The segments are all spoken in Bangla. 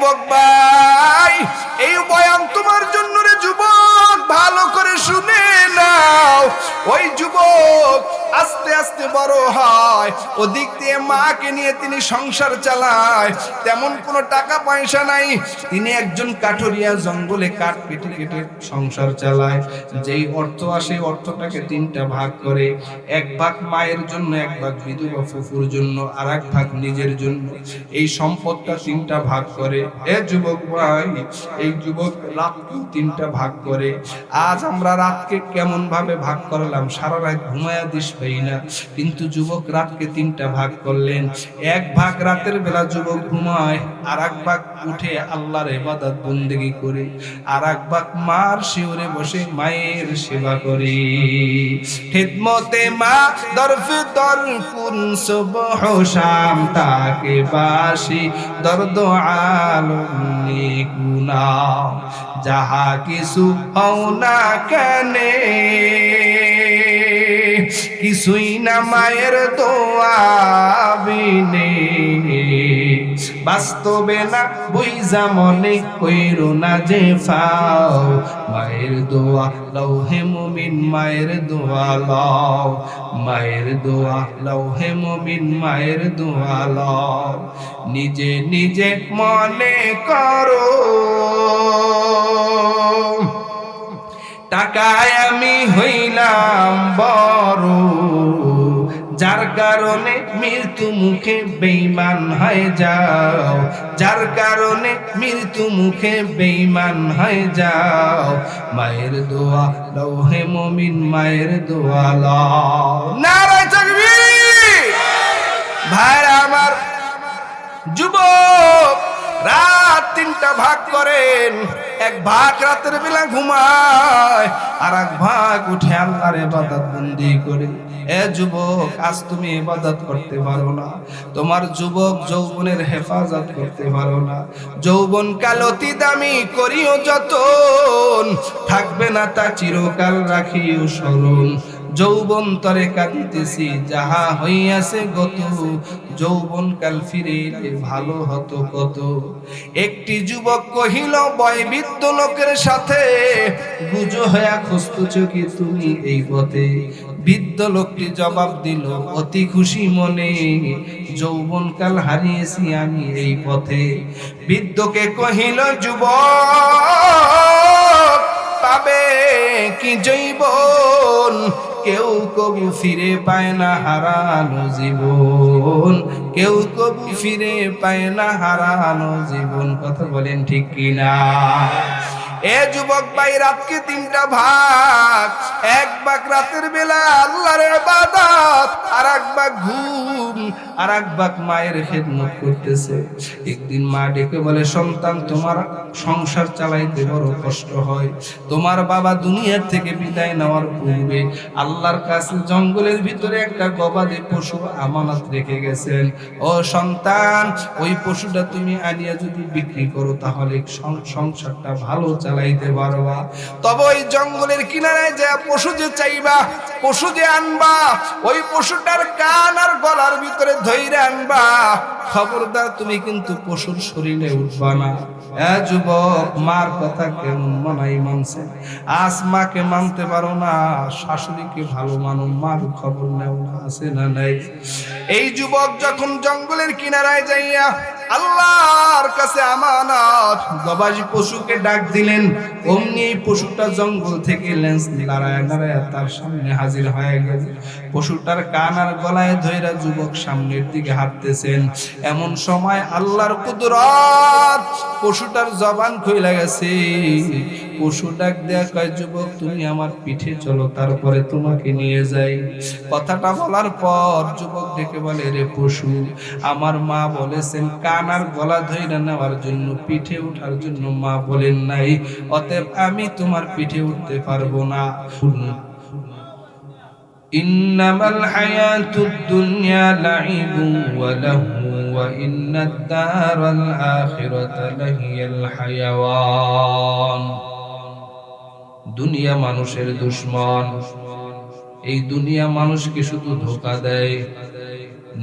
যুবক ভাই, এই বয়ান তোমার জন্য রে যুবক, ভালো করে শুনে নাও। ওই যুবক আস্তে আস্তে বড় হয়, ওদিক দিয়ে মাকে নিয়ে তিনি সংসার চালায়। তেমন কোনো টাকা পয়সা নাই, তিনি একজন কাঠুরিয়া, জঙ্গলে কাঠ কেটে কেটে সংসার চালায়। যেই অর্থ আসে অর্থটাকে তিনটা ভাগ করে, এক ভাগ মায়ের জন্য, এক ভাগ বিধবা ফুফুর জন্য, আর এক ভাগ নিজের জন্য। এই সম্পদটা তিনটা ভাগ করে। এ যুবক ভাই, এই যুবক রাতকে তিনটা ভাগ করে। আজ আমরা রাতকে কেমন ভাবে ভাগ করলাম, সারা রাত ঘুমায়া দিস পাই না, কিন্তু যুবক রাতকে তিনটা ভাগ করলেন। এক ভাগ রাতের বেলা যুবক ঘুমায়, আর এক ভাগ উঠে আল্লাহর ইবাদত বন্দেগী করে, আর এক ভাগ মার শিওরে বসে মায়ের সেবা করে। খিদমতে মা দরফ দর কুন সুবহ শাম, তাকে বাসি দর্দ আলমে গুনা, যাহা কিছু হও না কেনে, কিছুই না মায়ের দোয়া বিনে। বাস্তবে না বুঝা মনে কইরো না যে ফাও, মায়ের দোয়া লও হে মুমিন, মায়ের দোয়া লও, মায়ের দোয়া লও হে মুমিন, মায়ের দোয়া লও। নিজে নিজে মনে করো টাকায় আমি হইলাম বড়, যার কারণে মৃত্যু মুখে বেঈমান হয়ে যাও, যার কারণে মৃত্যু মুখে বেঈমান হয়ে যাও। মায়ের দোয়া লও হে মুমিন, মায়ের দোয়া লও। নারে তাকবীর! ভাইরা আমার, যুবক রাত তিনটা ভাগ করেন। এক ভাগ রাতের বেলা ঘুমায়, আর এক ভাগ উঠে আল্লাহর ইবাদত বন্দি করে। এ যুবক, আজ তুমি ইবাদত করতে পারো না, তোমার যুবক যৌবনের হেফাজত করতে পারো না। যৌবন কাল অতি দামি, করিও যতন, থাকবে না তা চিরকাল রাখিও স্মরণ। যৌবন তরে কাঁদিতেছি, যাহা হইয়াছে গত, যৌবন কাল ফিরে এলে ভালো হতো কত। একটি যুবক কহিল বয় বৃদ্ধ লোকের সাথে, গুজো হইয়া খুঁজতেছ কি তুমি এই পথে। বৃদ্ধ লোকটি জবাব দিল অতি খুশি মনে, যৌবন কাল হারিয়েছি আমি এই পথে। বৃদ্ধকে কহিল যুবক, পাবে কি যৌবন, কেউ কবু ফিরে পায় না হারানো জীবন, কেউ কবু ফিরে পায় না হারানো জীবন। কথা বলেন ঠিক কিনা? এ যুবক ভাই, রাতকে তিনটা ভাগ, এক ভাগ রাতের বেলা আল্লাহর ইবাদত, আর এক ভাগ ঘুম, আর এক ভাগ মায়ের খেদমত করতেছে। একদিন মা ডেকে বলে, সন্তান তোমার সংসার চালাইতে বড় কষ্ট হয়, তোমার বাবা দুনিয়ার থেকে বিদায় নেওয়ার পূর্বে আল্লাহর কাছে জঙ্গলের ভিতরে একটা গবাদি পশু আমানত রেখে গেছেন। ও সন্তান, ওই পশুটা তুমি আনিয়া যদি বিক্রি করো, তাহলে সংসারটা ভালো চালাইতে পারবা। তবে ওই জঙ্গলের কিনারায় যে পশু যে চাইবা, পশু যে আনবা, ওই পশুটার কান আর গলার ভিতরে ধইরা আনবা, খবরদার তুমি কিন্তু পশুর শরীরে উঠবা না। যুবক, মার কথা কেমন মানাই মানছে, আজ মাকে মানতে পারো না, শাশুড়িকে ভালো মানো, মার খবর নেও না, আছে না নাই? এই যুবক যখন জঙ্গলের কিনারায় যাইয়া আল্লাহর কাছে আমানত গবাদি পশুকে ডাক দিলেন, অমনি এই পশুটা জঙ্গল থেকে লেন্স নাড়ায় নাড়ায় তার সামনে হাজির হয়ে গেল। পশুটার কান আর গলায় ধইরা যুবক সামনের দিকে হাঁটতেছেন। এমন সময় আল্লাহর কুদরত, পশুটার জবান খুইলা গেছে। পশু ডাক দেয়া কয়, যুবক তুমি আমার পিঠে চলো, তারপরে তোমাকে নিয়ে যাই। কথাটা বলার পর যুবক ডেকে বলে, রে পশু, আমার মা বলেছেন কান আর গলা ধইরা নেওয়ার জন্য, পিঠে ওঠার জন্য মা বলেন নাই, অতএব আমি তোমার পিঠে উঠতে পারবো না। ইন্নামাল হায়াতুদ দুনিয়া লাইবুন ওয়া লাহু ওয়া ইন্নাদ দারাল আখিরাতা লাহিয়াল হায়াওয়ান। দুনিয়া মানুষের দুশমন, এই দুনিয়া মানুষকে শুধু ধোঁকা দেয়।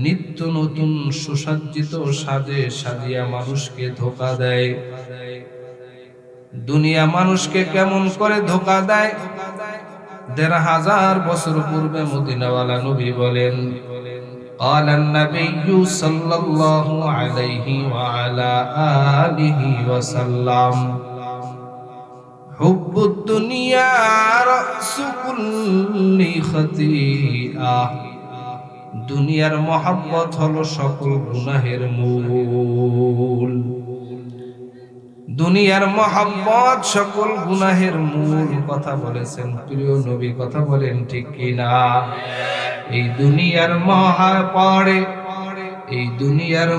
নিত্য নতুন সুসজ্জিত সাজে সাজিয়া মানুষকে ধোঁকা দেয়। দুনিয়া মানুষকে কেমন করে ধোঁকা দেয়? ১৫০০ বছর পূর্বে মদিনাওয়ালা নবী বলেন, قال النبي صلى الله عليه وعلى آله وسلم حب الدنيا رأس كل خطيئة। দুনিয়ার মহব্বত হলো সকল গুনাহের মূল। দুনিয়ার মহব্বত সকল গুনাহের মূল। কথা বলেছেন প্রিয় নবী, কথা বলেন ঠিক কিনা? এই দুনিয়ার মায়ায় পড়ে, এই দুনিয়ার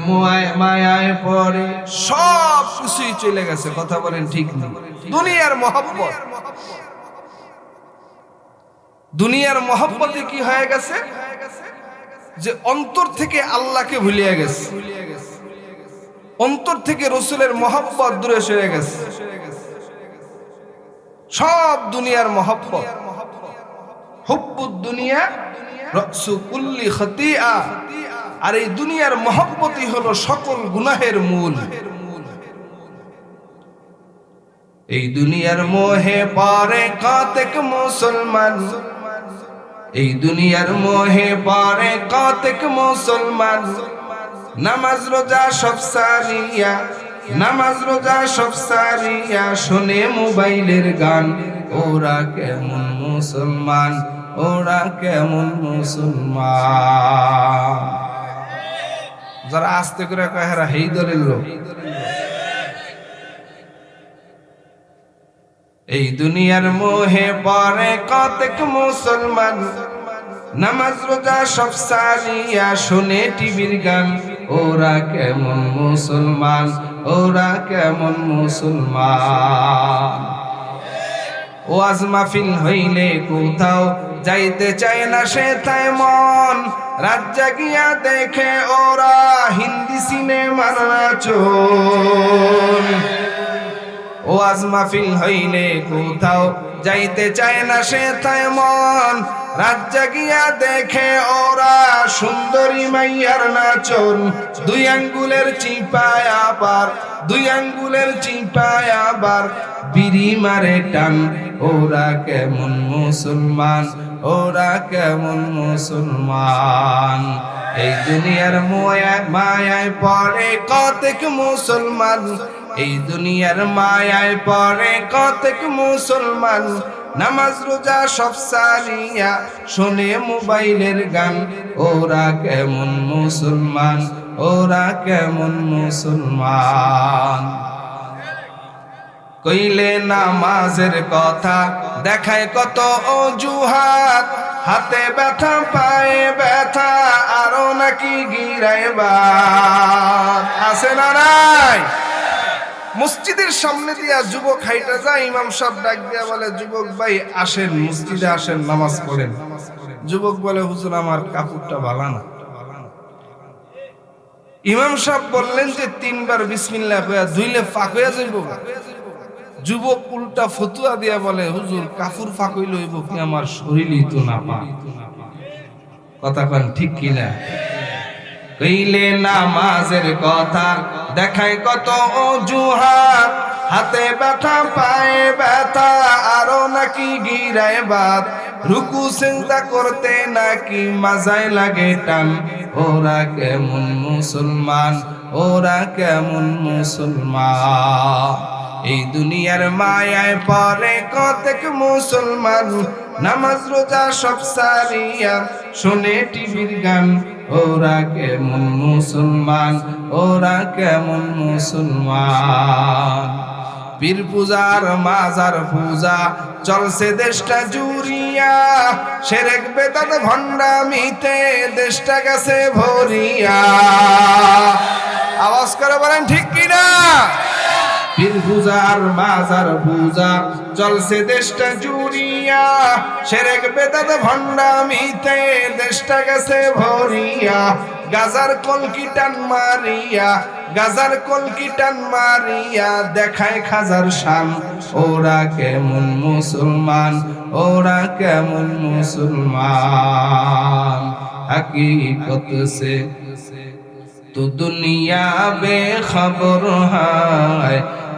মায়ায় পড়ে সব কিছুই চলে গেছে। কথা বলেন ঠিক না? দুনিয়ার মহব্বত, দুনিয়ার মহব্বতে কি হয়ে গেছে? যে অন্তর থেকে আল্লাহকে ভুলিয়ে গেছে, অন্তর থেকে রাসূলের মহব্বত দূরে সরে গেছে। সব দুনিয়ার মহব্বত। হুব্বুদ দুনিয়া রাসু কুল্লি খাতিয়া। আর এই দুনিয়ার মহব্বতই হলো সকল গুনাহের মূল। এই দুনিয়ার মোহে পড়ে কতেক মুসলমান, এই দুনিয়ার মোহে পড়ে কতেক মুসলমান। নামাজ রোজা সব সারিয়া, নামাজ রোজা সব সারিয়া শোনে মোবাইলের গান। ওরা কেমন মুসলমান, ওরা কেমন মুসলমান? যারা আস্তে করে কয় হেরা হেই দলের লোক। এই দুনিয়ার মোহে পড়ে কতেক মুসলমান, নামাজ রোজা সব সারিয়া শোনে টিভির গান। ওরা কেমন মুসলমান, ওরা কেমন মুসলমান? ওয়াজ মাহফিল হইলে কোথাও যাইতে চায় না সে তাই মন। রাত জাগিয়া দেখে ওরা হিন্দি সিনেমার নাচন। ওয়াজ মাহফিল হইলে কোথাও যাইতে চায় না সে তাই মন। রাত জাগিয়া দেখে ওরা সুন্দরী মাইয়ার নাচন। দুই আঙ্গুলের চিপায় আবার, দুই আঙ্গুলের চিপায় আবার বিড়ি মারে টান। ওরা কেমন মুসলমান, ওরা কেমন মুসলমান? এই দুনিয়ার মায়ায় পড়ে কতেক মুসলমান, এই দুনিয়ার মায়ায় পড়ে কতেক মুসলমান। নামাজ রোজা সব সারিয়া শোনে মোবাইলের গান। ওরা কেমন মুসলমান, ওরা কেমন মুসলমান? কইলে নামাজের কথা দেখায় কত অজুহাত। হাতে ব্যথা পায়ে ব্যথা আরো নাকি গিরাইবার আছে না নাই? মসজিদের সামনে দিয়া যুবক হাইটা যায়, ইমাম সাহেব ডাক দিয়া বলে, যুবক ভাই আসেন মসজিদে আসেন, নামাজ পড়েন। যুবক বলে, হুজুর আমার কাপড়টা ভালো না। ইমাম সাহেব বললেন যে 3 বার বিসমিল্লাহ কইয়া ধুইলে পাক হইয়া যাইব। যুবক উল্টা ফতুয়া দিয়া বলে, হুজুর কাপড় ফাঁক হইলে হইব কি, আমার শরীরই তো না পা। কথা কন ঠিক কিনা? কইলে নামাজের কথা দেখায় কত অজুহাত। হাতে ব্যথা পায়ে ব্যথা আরো নাকি গিরায় বাত। রুকু সিজদা করতে নাকি মাজায় লাগে টান। ওরা কেমন মুসলমান, ওরা কেমন মুসলমান? এই দুনিয়ার মায়ায় পড়ে কতেক মুসলমান। নামাজ রোজা সব সারিয়া শোনে টিভির গান। ওরা কেমন মুসলমান, ওরা কেমন মুসলমান? পীর পূজার মাজার পূজা চলছে দেশটা জুড়িয়া। শিরক বেদাত ভণ্ডামিতে দেশটা গেছে ভরিয়া। আওয়াজ করে বলেন ঠিক কিনা? পীর পূজার মাজার পূজা চলছে দেশটা জুড়িয়া। শিরক বেদাত ভণ্ডামিতে দেশটা গেছে ভরিয়া। গাজার কলকি টান মারিয়া, গাজার কলকি টান মারিয়া দেখায় খাজার শান। ওরা কেমন মুসলমান, ওরা কেমন মুসলমান? हकीकत से। तो दुनिया बेखबर है,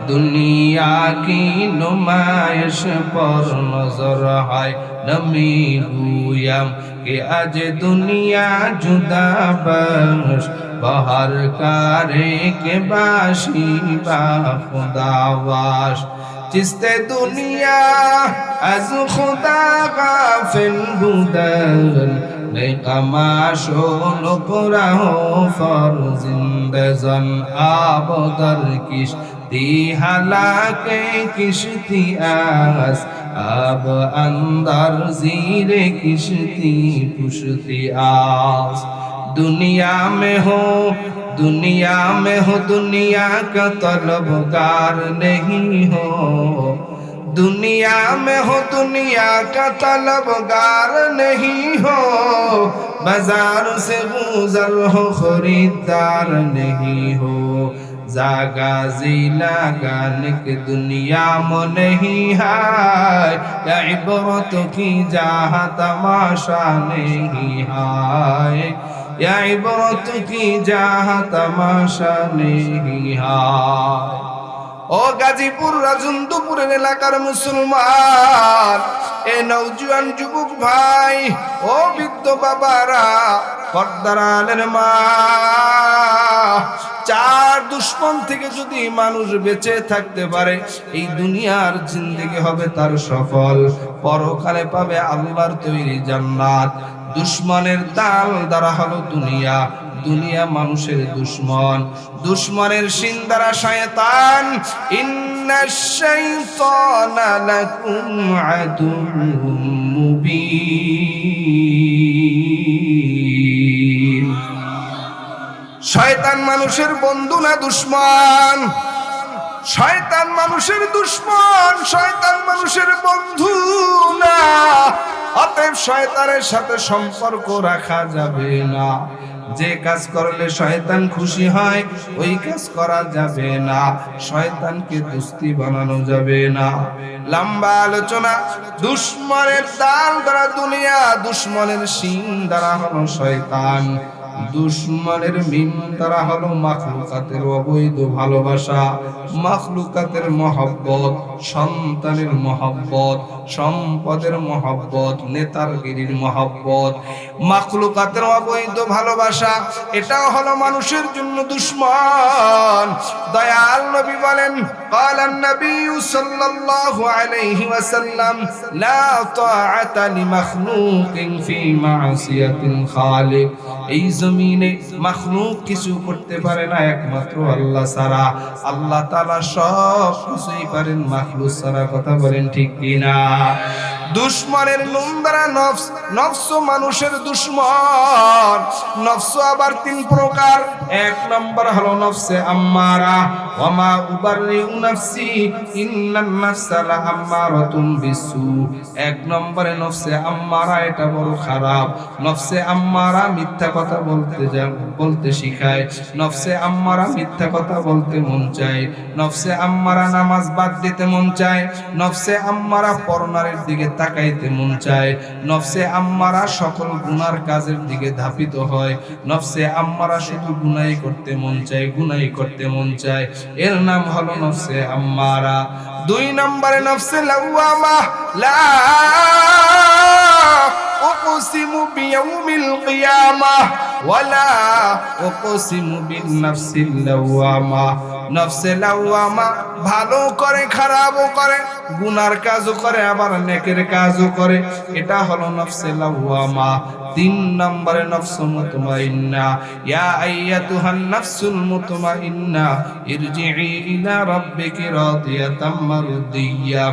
दुनिया की नुमाइश पर नजर है। नमी गुयम कि आज दुनिया जुदा बश, बहर कारे के बाशी बा खुदावाश। चिस्ते दुनिया आज खुदा गाफिल बुदन, कमाशोल पुराहो फर जिंदजन आबदर किश्ती हालाके किश्ती आस, अब अंदर जीरे किश्ती पुश्ती आस। दुनिया में हो, दुनिया में हो, दुनिया का तलबगार नहीं हो। दुनिया में हो, दुनिया का तलबगार नहीं हो। बाजार से गुजर हो, खरीदार नहीं हो। जागा जिला गाने के दुनिया में नहीं है, या इबरत की जहाँ तमाशा नहीं है, या इबरत की जहाँ तमाशा नहीं है। ও গাজীপুর রাজেন্দ্রপুরের এলাকার মুসলমান, এ নওজোয়ান যুবক ভাই, ও বৃদ্ধ বাবারা, পর্দারালের মা, চার দুশ্মন থেকে যদি মানুষ বেঁচে থাকতে পারে, এই দুনিয়ার জিন্দেগি হবে তার সফল, পরকালে পাবে আল্লাহর তৈরি জান্নাত। দুশ্মনের দাল দ্বারা হলো দুনিয়া, দুনিয়া মানুষের দুশ্মন, দুশ্মনের শিন দ্বারা শয়তান। ইন্নাশ শাইতানা লাকুম আদুউম মুবিন। শয়তান মানুষের বন্ধু না দুশ্মন? শয়তান মানুষের দুশ্মন, শয়তান মানুষের বন্ধু না। অতএব শয়তানের সাথে সম্পর্ক রাখা যাবে না। যে কাজ করলে শয়তান খুশি হয় ওই কাজ করা যাবে না। শয়তানকে দোস্তি বানানো যাবে না। লম্বা আলোচনা। দুশ্মনের দাল দ্বারা দুনিয়া, দুশ্মনের শিং দ্বারা হলো শয়তান, দুশ্মনের মিম দ্বারা হলো মাখলুকাতের অবৈধ ভালোবাসা, মাখলুকাতের মহব্বত, সন্তানের মহব্বত, সম্পদের মহব্বত, নেতারগিরির মহব্বত, মাখলুকাতের অবৈধ ভালোবাসা, এটাও হলো মানুষের জন্য দুশ্মন। দয়াল নবী বলেন, قال النبي صلى الله عليه وسلم لا طاعة لمخلوق في معصية الخالق। এই জমিনে মাখলুক কিছু করতে পারে না একমাত্র আল্লাহ ছাড়া। আল্লাহ তাআলা সব কিছুই পারেন, মাখলুক ছাড়া। কথা বলেন ঠিক কিনা? দুশ্মনের নুন দ্বারা নফস, নফস মানুষের দুশ্মন। নফস আবার তিন প্রকার। এক নম্বর হলো নফসে আম্মারা, ওয়া মা উবাররিউ নাফসি ইন্নান নাফসা লাআম্মারাতুম বিসু। এক নম্বরে নফসে আম্মারা, এটা বড় খারাপ। নফসে আম্মারা মিথ্যা কথা বলতে শিখায়। নফসে আম্মারা মিথ্যা কথা বলতে মন চায়। নফসে আম্মারা নামাজ বাদ দিতে মন চায়। নফসে আম্মারা পরনারীর দিকে তাকাইতে মন চায়। নফসে আম্মারা সকল গুনার কাজের দিকে ধাপিত হয়। নফসে আম্মারা শুধু গুনাই করতে মন চায়, গুনাই করতে মন চায়। এর নাম হলো নফসে আম্মারা। দুই নম্বরে নফসে লাওয়ামা। লা উকসিমু বিয়াউমিল কিয়ামাহ ওয়ালা উকসিমু বিন-নাফসিল লাওয়ামা। নফসে লাওয়ামা ভালো করে, খারাপও করে, গুনার কাজও করে, আবার নেকের কাজও করে। এটা হলো নফসে লাওয়ামা। তিন নম্বরে নফসু মুতমাইন্না। ইয়া আইয়াতুহান নাফসুল মুতমাইন্না ইরজিই ইলা রাব্বিকি রাদিয়াতাম মারদিয়্যা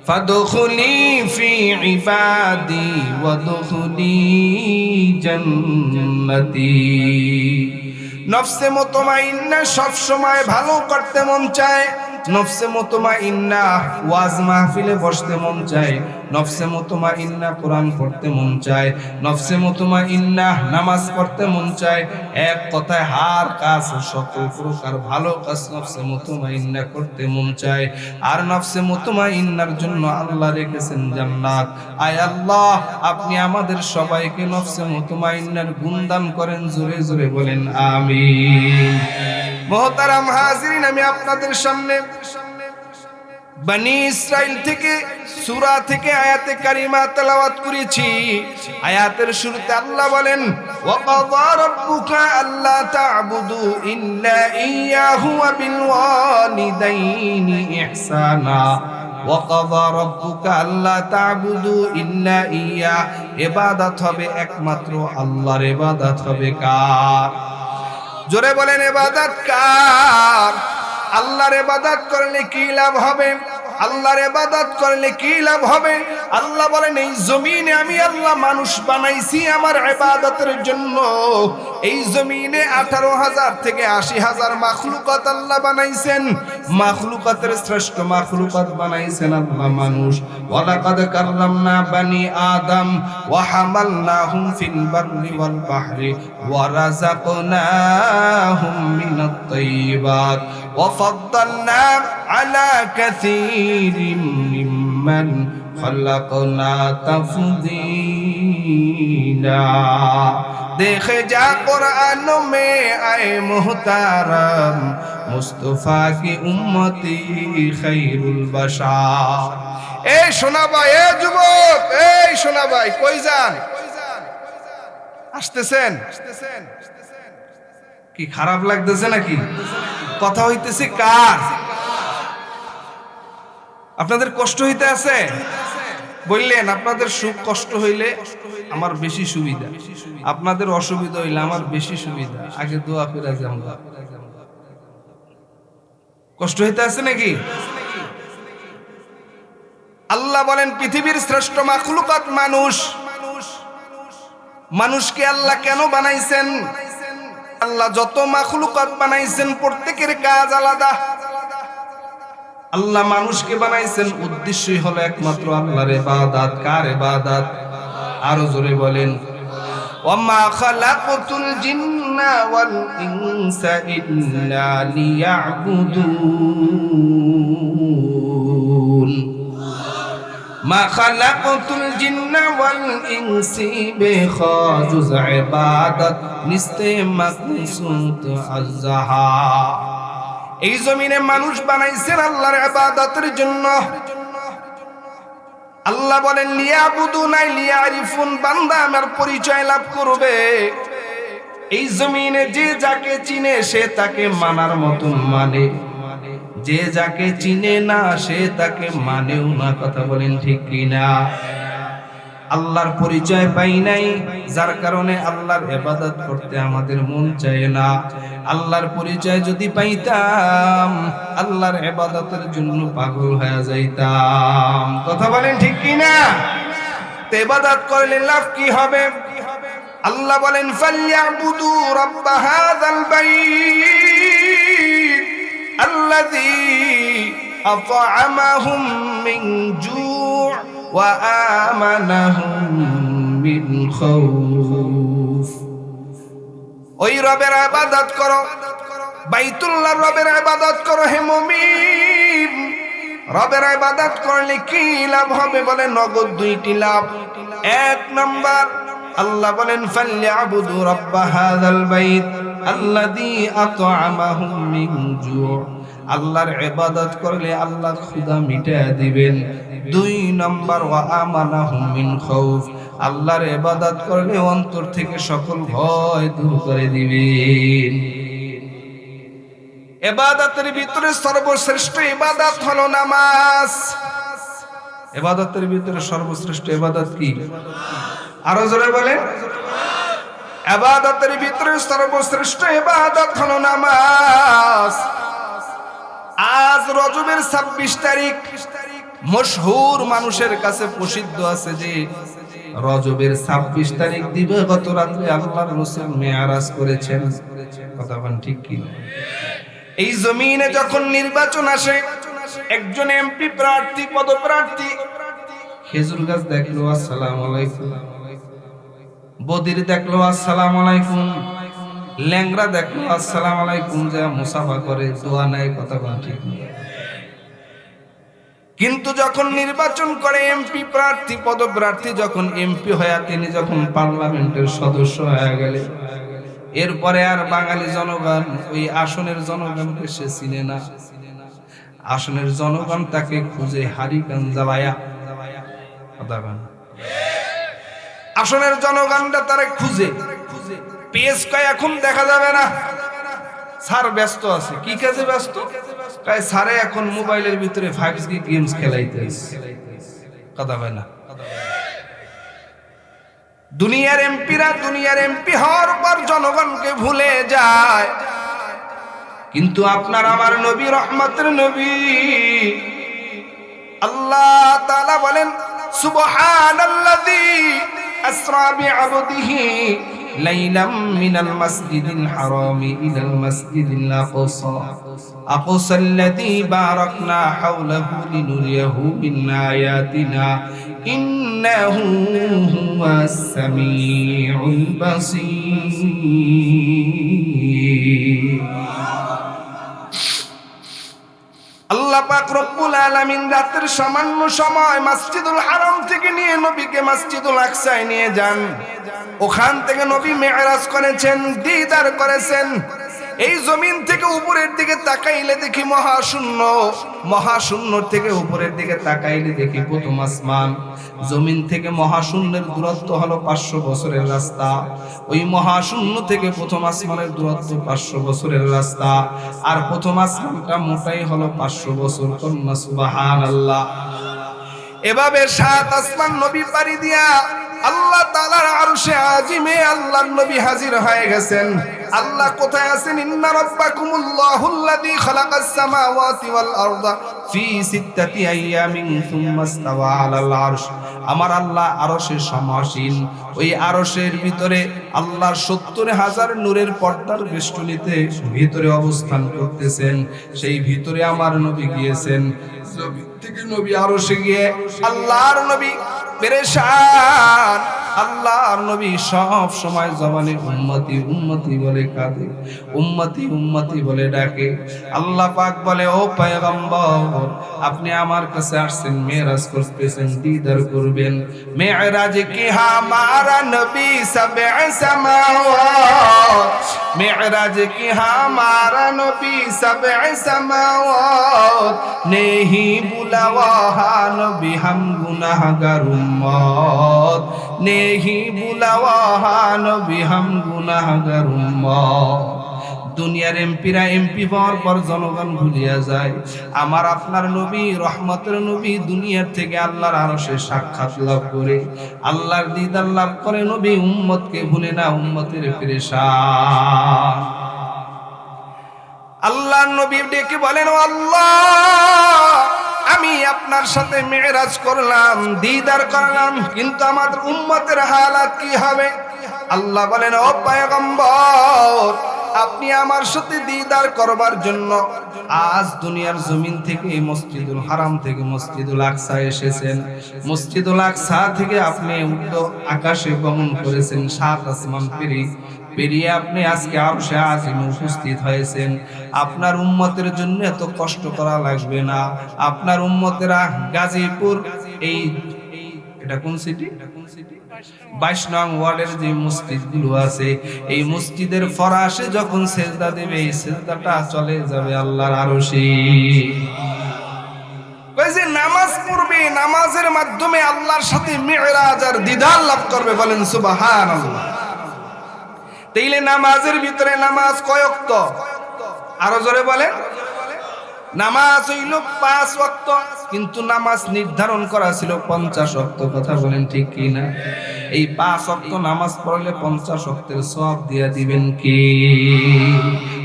ফাদখুলি ফি ইবাদি ওয়াদখুলি জান্নাতি। নফসে মুতমাইন্না সব সময় ভালো করতে মন চায়, নফসে মুতমাইন্না ওয়াজ মাহফিলে বসতে মন চায়, নফসে মুতমাইন্না কোরআন পড়তে মন চায়, নফসে মুতমাইন্না নামাজ পড়তে মন চায়। এক কথায় হার কাজ সকল প্রকার ভালো কাজ নফসে মুতমাইন্না করতে মন চায়। আর নফসে মুতমাইন্নার জন্য আল্লাহ রেখেছেন জান্নাত। আয় আল্লাহ, আপনি আমাদের সবাইকে নফসে মুতমাইন্নার গুণদান করেন, জোরে জোরে বলেন আমিন। মুহতারাম হাজিরিন, আমি আপনাদের সামনে বনি ইসরাইল থেকে সূরা থেকে আয়াতে কারিমা তেলাওয়াত করেছি। আয়াতের শুরুতে আল্লাহ বলেন, ওয়া কাযা রাব্বুকা আল্লা তা'বুদু ইল্লা ইয়্যাহু ওয়া বিল ওয়ালিদাইনি ইহসানা। ওয়া কাযা রাব্বুকা আল্লা তা'বুদু ইল্লা ইয়্যা, ইবাদত হবে একমাত্র আল্লাহর। ইবাদত হবে কার? জোরে বলেন, ইবাদত কার? আল্লাহর ইবাদত করলে কি লাভ হবে? আল্লাহর ইবাদত করলে কি লাভ হবে? আল্লাহ বলেন, এই জমিনে আমি আল্লাহ মানুষ বানাইছি আমার ইবাদতের জন্য। এই জমিনে 18,000 থেকে 80,000 মাখলুকাত আল্লাহ বানাইছেন। মাখলুকাতের শ্রেষ্ঠ মাখলুকাত বানাইছেন আল্লাহ মানুষ। ওয়ালাকাদ কাররামনা বানি আদম ওয়া হামালনাহুম ফিল বাররি ওয়াল বাহরি ওয়া রাযাকনাহুম মিনাত তাইয়্যিবাত ওয়া ফাদ্দালনা আলা কাসীরিম মিম্মান খালাকনা তাফদীলা। देखे जा कुरान में आए मुहतारम मुस्तफा की उम्मती खैरुल बशार। ए শোনা ভাই, এ যুবক, এই শোনা ভাই, কই যান? আসতেছেন? কি খারাপ লাগতেছে নাকি? কথা হইতেছে কার? আপনাদের কষ্ট হইতে আছে? বললেন আপনাদের সুখ কষ্ট হইলে আমার বেশি সুবিধা, আপনাদের অসুবিধা হইলে আমার বেশি সুবিধা। আগে দোয়া করে যান। কষ্ট হইতে আছে নাকি? আল্লাহ বলেন, পৃথিবীর শ্রেষ্ঠ মাখলুকাত মানুষ। মানুষকে আল্লাহ কেন বানাইছেন? আল্লাহ যত মাখলুকাত বানাইছেন প্রত্যেকের কাজ আলাদা। আল্লাহ মানুষকে বানাইছেন উদ্দেশ্যই হলো একমাত্র আল্লাহর ইবাদত। কার ইবাদত? আরো জোরে বলেন, ওয়ামা খালাকতুল জিন্না ওয়াল ইনসা ইল্লা লিয়াবুদুন। মা খালাকতুল জিন্না ওয়াল ইনসি বিখাজুজ ইবাদত নিস্তে মাকসুদ আযহা। এই জমিনে মানুষ বানাইছেন আল্লাহর ইবাদতের জন্য। আল্লাহ বলেন, লিয়াবুদুনা লিয়ারিফুন, বান্দা আমার পরিচয় লাভ করবে। এই জমিনে যে যাকে চিনে সে তাকে মানার মতন মানে, যে যাকে চিনে না সে তাকে মানেও না। কথা বলেন ঠিক কিনা? আল্লাহর পরিচয় পাই নাই, যার কারণে আল্লাহর ইবাদত করতে আমাদের মন চায় না। আল্লাহর পরিচয় যদি পাইতাম আল্লাহর ইবাদতের জন্য পাগল হয়ে যাইতাম। কথা বলেন ঠিক কিনা? তো ইবাদত করলে লাভ কি হবে? আল্লাহ বলেন, ফালইয়াবুদু রাব্ব হাযাল বাইত আল্লাযী আত'আমাহুম মিন জু' ওয়া আমানাহুম মিন খাউফ। ওই রবের ইবাদত করো, বাইতুল্লাহর রবের ইবাদত করো হে মুমিন। রবের ইবাদত করলে কি লাভ হবে? বলে নগদ দুইটি লাভ। এক নাম্বার, আল্লাহ বলেন, ফালইয়াবুদু রাব্ব হাযাল বাইত আল্লাযী আত'আমাহুম মিন জু'। আল্লাহর ইবাদত করলে আল্লাহ ক্ষুধা মিটায় দিবেন। দুই নাম্বার, ওয়া আমানাহুম মিন খাউফ, আল্লাহর ইবাদত করলে অন্তর থেকে সকল ভয় দূর করে দিবেন। ইবাদতের ভিতরে সর্বশ্রেষ্ঠ ইবাদত হলো নামাজ। ইবাদতের ভিতরে সর্বশ্রেষ্ঠ ইবাদত কি? আরো জোরে বলেন। ইবাদতের ভিতরে সর্বশ্রেষ্ঠ ইবাদত হলো নামাজ। আজ রজবের 26 তারিখ, মশহুর মানুষের কাছে প্রসিদ্ধ আছে যে রজবের 26 তারিখ দিবাগত রাতে আল্লাহর রাসূল মেরাজ করেছেন। কথা বলেন ঠিক কি? এই জমিনে যখন নির্বাচন আসে একজন এমপি প্রার্থী, পদপ্রার্থী, খেজুর গাছ দেখলো আসসালামু আলাইকুম, বদির দেখলো আসসালামু আলাইকুম, ল্যাংরা দেখলো আসসালামু আলাইকুম, যা মুসাফা করে, দোয়া নেয়, কথা বলা ঠিক না। কিন্তু যখন নির্বাচন করে এমপি প্রার্থী, পদপ্রার্থী যখন এমপি হয়ে তিনি যখন পার্লামেন্টের সদস্য হয়ে গেলেন, এরপরে আর বাঙালি জনগণ ওই আসনের জনগণকে সে চিনে না। আসনের জনগণ তাকে খুঁজে হারিকেন জ্বালায়া, আসনের জনগণটা তারা খুঁজে, পেজ কয় এখন দেখা যাবে না, স্যার ব্যস্ত আছে। কি কাজে ব্যস্ত? কয় স্যারে এখন মোবাইলের ভিতরে 5G গেমস খেলাইতেছে, কথা হয় না। দুনিয়ার এমপিরা দুনিয়ার এমপি হওয়ার পর জনগণকে ভুলে যায়, কিন্তু আপনার আমার নবী, রহমতের নবী, আল্লাহ তাআলা বলেন সুবহানাল্লাযী আসরা বিআবদিহি লাইলাম মিনাল মাসজিদিল হারামি ইলাল মাসজিদিল আকসাল্লাযী বারাকনা হাওলাহু লিনুরিয়াহু মিন আয়াতিনা ইন্নাহু হুয়াস সামিউল বাসীর। আল্লাহ পাক রব্বুল আলামিন রাতের সামান্য সময় মসজিদুল হারাম থেকে নিয়ে নবীকে মসজিদুল আকসায় নিয়ে যান। ওখান থেকে নবী মেরাজ করেছেন, দিদার করেছেন। এই জমিন থেকে উপরের দিকে তাকাইলে দেখি মহাশূন্য, মহাশূন্য থেকে উপরের দিকে তাকাইলে দেখি প্রথম আসমান। জমিন থেকে মহাশূন্যের দূরত্ব হলো 500 বছরের রাস্তা। ওই মহাশূন্য থেকে প্রথম আসমানের দূরত্ব 500 বছরের রাস্তা। আর প্রথম আসমানটা মোটাই হলো 500 বছর। কন্যা সুবহানাল্লাহ। এভাবে 7 আসমান নবী পাড়ি দিয়া আল্লাহ তাআলার আরশে আজিমে আল্লাহর নবী হাজির হয়ে গেছেন। আল্লাহ কোথায় আছেন? ইন্না রাব্বাকুমুল্লাহুল্লাযী খালাকাস সামাওয়াতি ওয়াল আরদা ফি সিত্তাতি আইয়ামিন সুম্মা ইসতাওয়া আলাল আরশ। আমার আল্লাহ আরশের সমাসীন। ওই আরশের ভিতরে আল্লাহর 70,000 নূরের পর্দার বেষ্টনীতে ভিতরে অবস্থান করতেছেন। সেই ভিতরে আমার নবী গিয়েছেন। জমিন থেকে নবী আরশে গিয়ে আল্লাহর নবী পেরেশান। আল্লাহর নবী সব সময় জবানে উম্মতি উম্মতি বলে কাঁদে, উম্মতি উম্মতি বলে ডাকে। আল্লাহ পাক বলে, ও পয়গম্বর, আপনি আমার কাছে আসছেন, মেরাজ করতেছেন, দিদার করবেন। মেরাজ কি হামারা নবী সবে সামাওয়াত, মেরাজ কি হামারা নবী সবে সামাওয়াত, নেহি বুলাওয়া নবী হাম গুনাহগার উম্মত, নেহি বুলাওয়া নবী হাম গুনাহগার উম্মত। দুনিয়ার এমপিরা এমপি হওয়ার পর জনগণ ভুলিয়া যায়। আমার আপনার নবী, রহমতের নবী, দুনিয়ার থেকে আল্লাহর আরশে সাক্ষাৎ লাভ করে, আল্লাহর দিদার লাভ করে। নবী উম্মতকে ভুলে না, উম্মতের পেরেশান। আল্লাহর নবী ডেকে বলেন, ও আল্লাহ, আমি আপনার সাথে মেরাজ করলাম, দিদার করলাম, কিন্তু আমাদের উম্মতের হালাত কি হবে? আল্লাহ বলেন, ও পয়গম্বর, আপনি আমার সাথে দিদার করবার জন্য আজ দুনিয়ার জমিন থেকে মসজিদুল হারাম থেকে মসজিদুল আকসা এসেছেন। মসজিদুল আকসা থেকে আপনি আকাশে গমন করেছেন, 7 আসমান পেরিয়ে আপনি আজকে আরশে আজিমে উপস্থিত হয়েছেন। আপনার উম্মতের জন্য এত কষ্ট করা লাগবে না। আপনার উম্মতেরা গাজীপুর, এই এটা কোন সিটি, 22 নং ওয়ার্ডের যে মসজিদগুলো আছে, এই মসজিদের ফরাশে যখন সেজদা দেবে, এই সেজদাটা চলে যাবে আল্লাহর আরশে। কইছে নামাজ পড়বে, নামাজের মাধ্যমে আল্লাহর সাথে মিরাজ আর দিদার লাভ করবে। বলেন সুবহানাল্লাহ। তাইলে নামাজের ভিতরে নামাজ কয় ওয়াক্ত? আরো জোরে বলেন। নামাজ হইল 5 ওয়াক্ত, কিন্তু নামাজ নির্ধারণ করা ছিল 50 ওয়াক্ত। কথা বলেন ঠিক কি না? এই 5 ওয়াক্ত নামাজ পড়লে 50 ওয়াক্তের সওয়াব দিয়া দিবেন কি?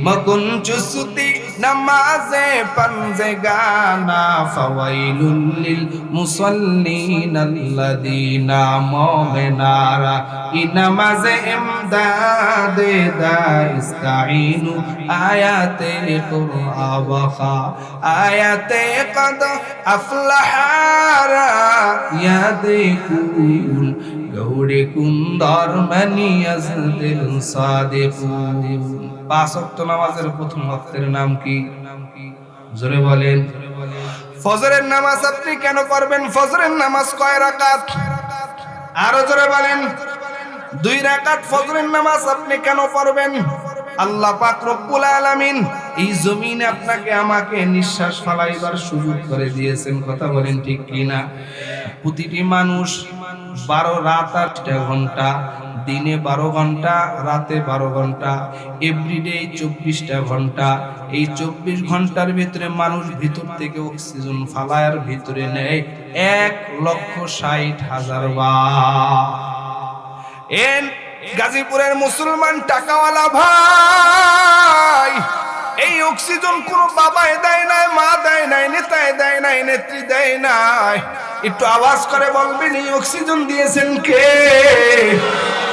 মকুন চুসুতি নামাজে পাঞ্জে গানা ফাওয়াইলুল লিল মুসাল্লিন আল্লাযীনা মুমিনারা নামাজে ইমদাদে দাইস্তাইনু আয়াতে কুরআওয়াখা আয়াতে কদ আফলাহারা ইয়াদে কুল গৌড়ে কুন্দর মানিয়াজদিল সাদিকুন। পাঁচ ওয়াক্ত নামাজের প্রথম ওয়াক্তের নাম কি? জোরে বলেন। ফজরের নামাজ আপনি কেন পড়বেন? ফজরের নামাজ কয় রাকাত? আরো জোরে বলেন। 2 রাকাত ফজরের নামাজ আপনি কেন পড়বেন? আল্লাহ পাক রব্বুল আলামিন এই জমিনে আপনাকে আমাকে নিঃশ্বাস ফেলাইবার সুযোগ করে দিয়েছেন। কথা বলেন ঠিক কি না? প্রতিটি মানুষ 12 রাত 8 ঘন্টা, দিনে 12 ঘন্টা, রাতে 12 ঘন্টা, এভরিডে 24টা ঘন্টা। এই 24 ঘন্টার ভিতরে মানুষ ভিতর থেকে অক্সিজেন ফালায়ার ভিতরে নেয় 1,60,000 বার। গাজীপুরের মুসলমান টাকাওয়ালা ভাই, এই অক্সিজেন কোনো বাবায় দেয় নাই, মা দেয় নাই, নেতায় দেয় নাই, নেত্রী দেয় নাই। একটু আওয়াজ করে বলবেন এই অক্সিজেন দিয়েছেন কে?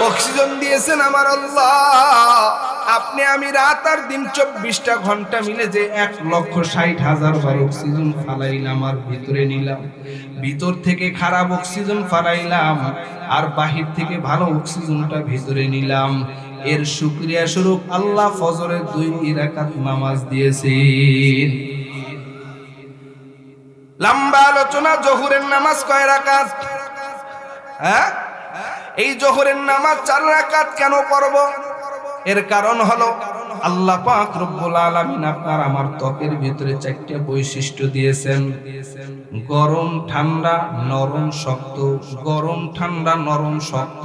অক্সিজেন দিয়েছেন আমার আল্লাহ। আপনি আমি রাত আর দিন 24টা ঘন্টা মিলে যে 1,60,000 বার অক্সিজেন ফালাইলাম আর ভিতরে নিলাম। ভিতর থেকে খারাপ অক্সিজেন ফালাইলাম আর বাহির থেকে ভালো অক্সিজেনটা ভিতরে নিলাম। এর শুকরিয়া স্বরূপ আল্লাহ ফজরের 2 রাকাত নামাজ দিয়েছেন। লম্বা আলোচনা। জোহরের নামাজ কয় রাকাত? হ্যাঁ, এই জোহরের নামাজ 4 রাকাত কেন পড়ব? এর কারণ হলো আল্লাহ পাক রব্বুল আলামিন আপনার আমার ত্বকের ভিতরে 4টা বৈশিষ্ট্য দিয়েছেন: গরম, ঠান্ডা, নরম, শক্ত। গরম, ঠান্ডা, নরম, শক্ত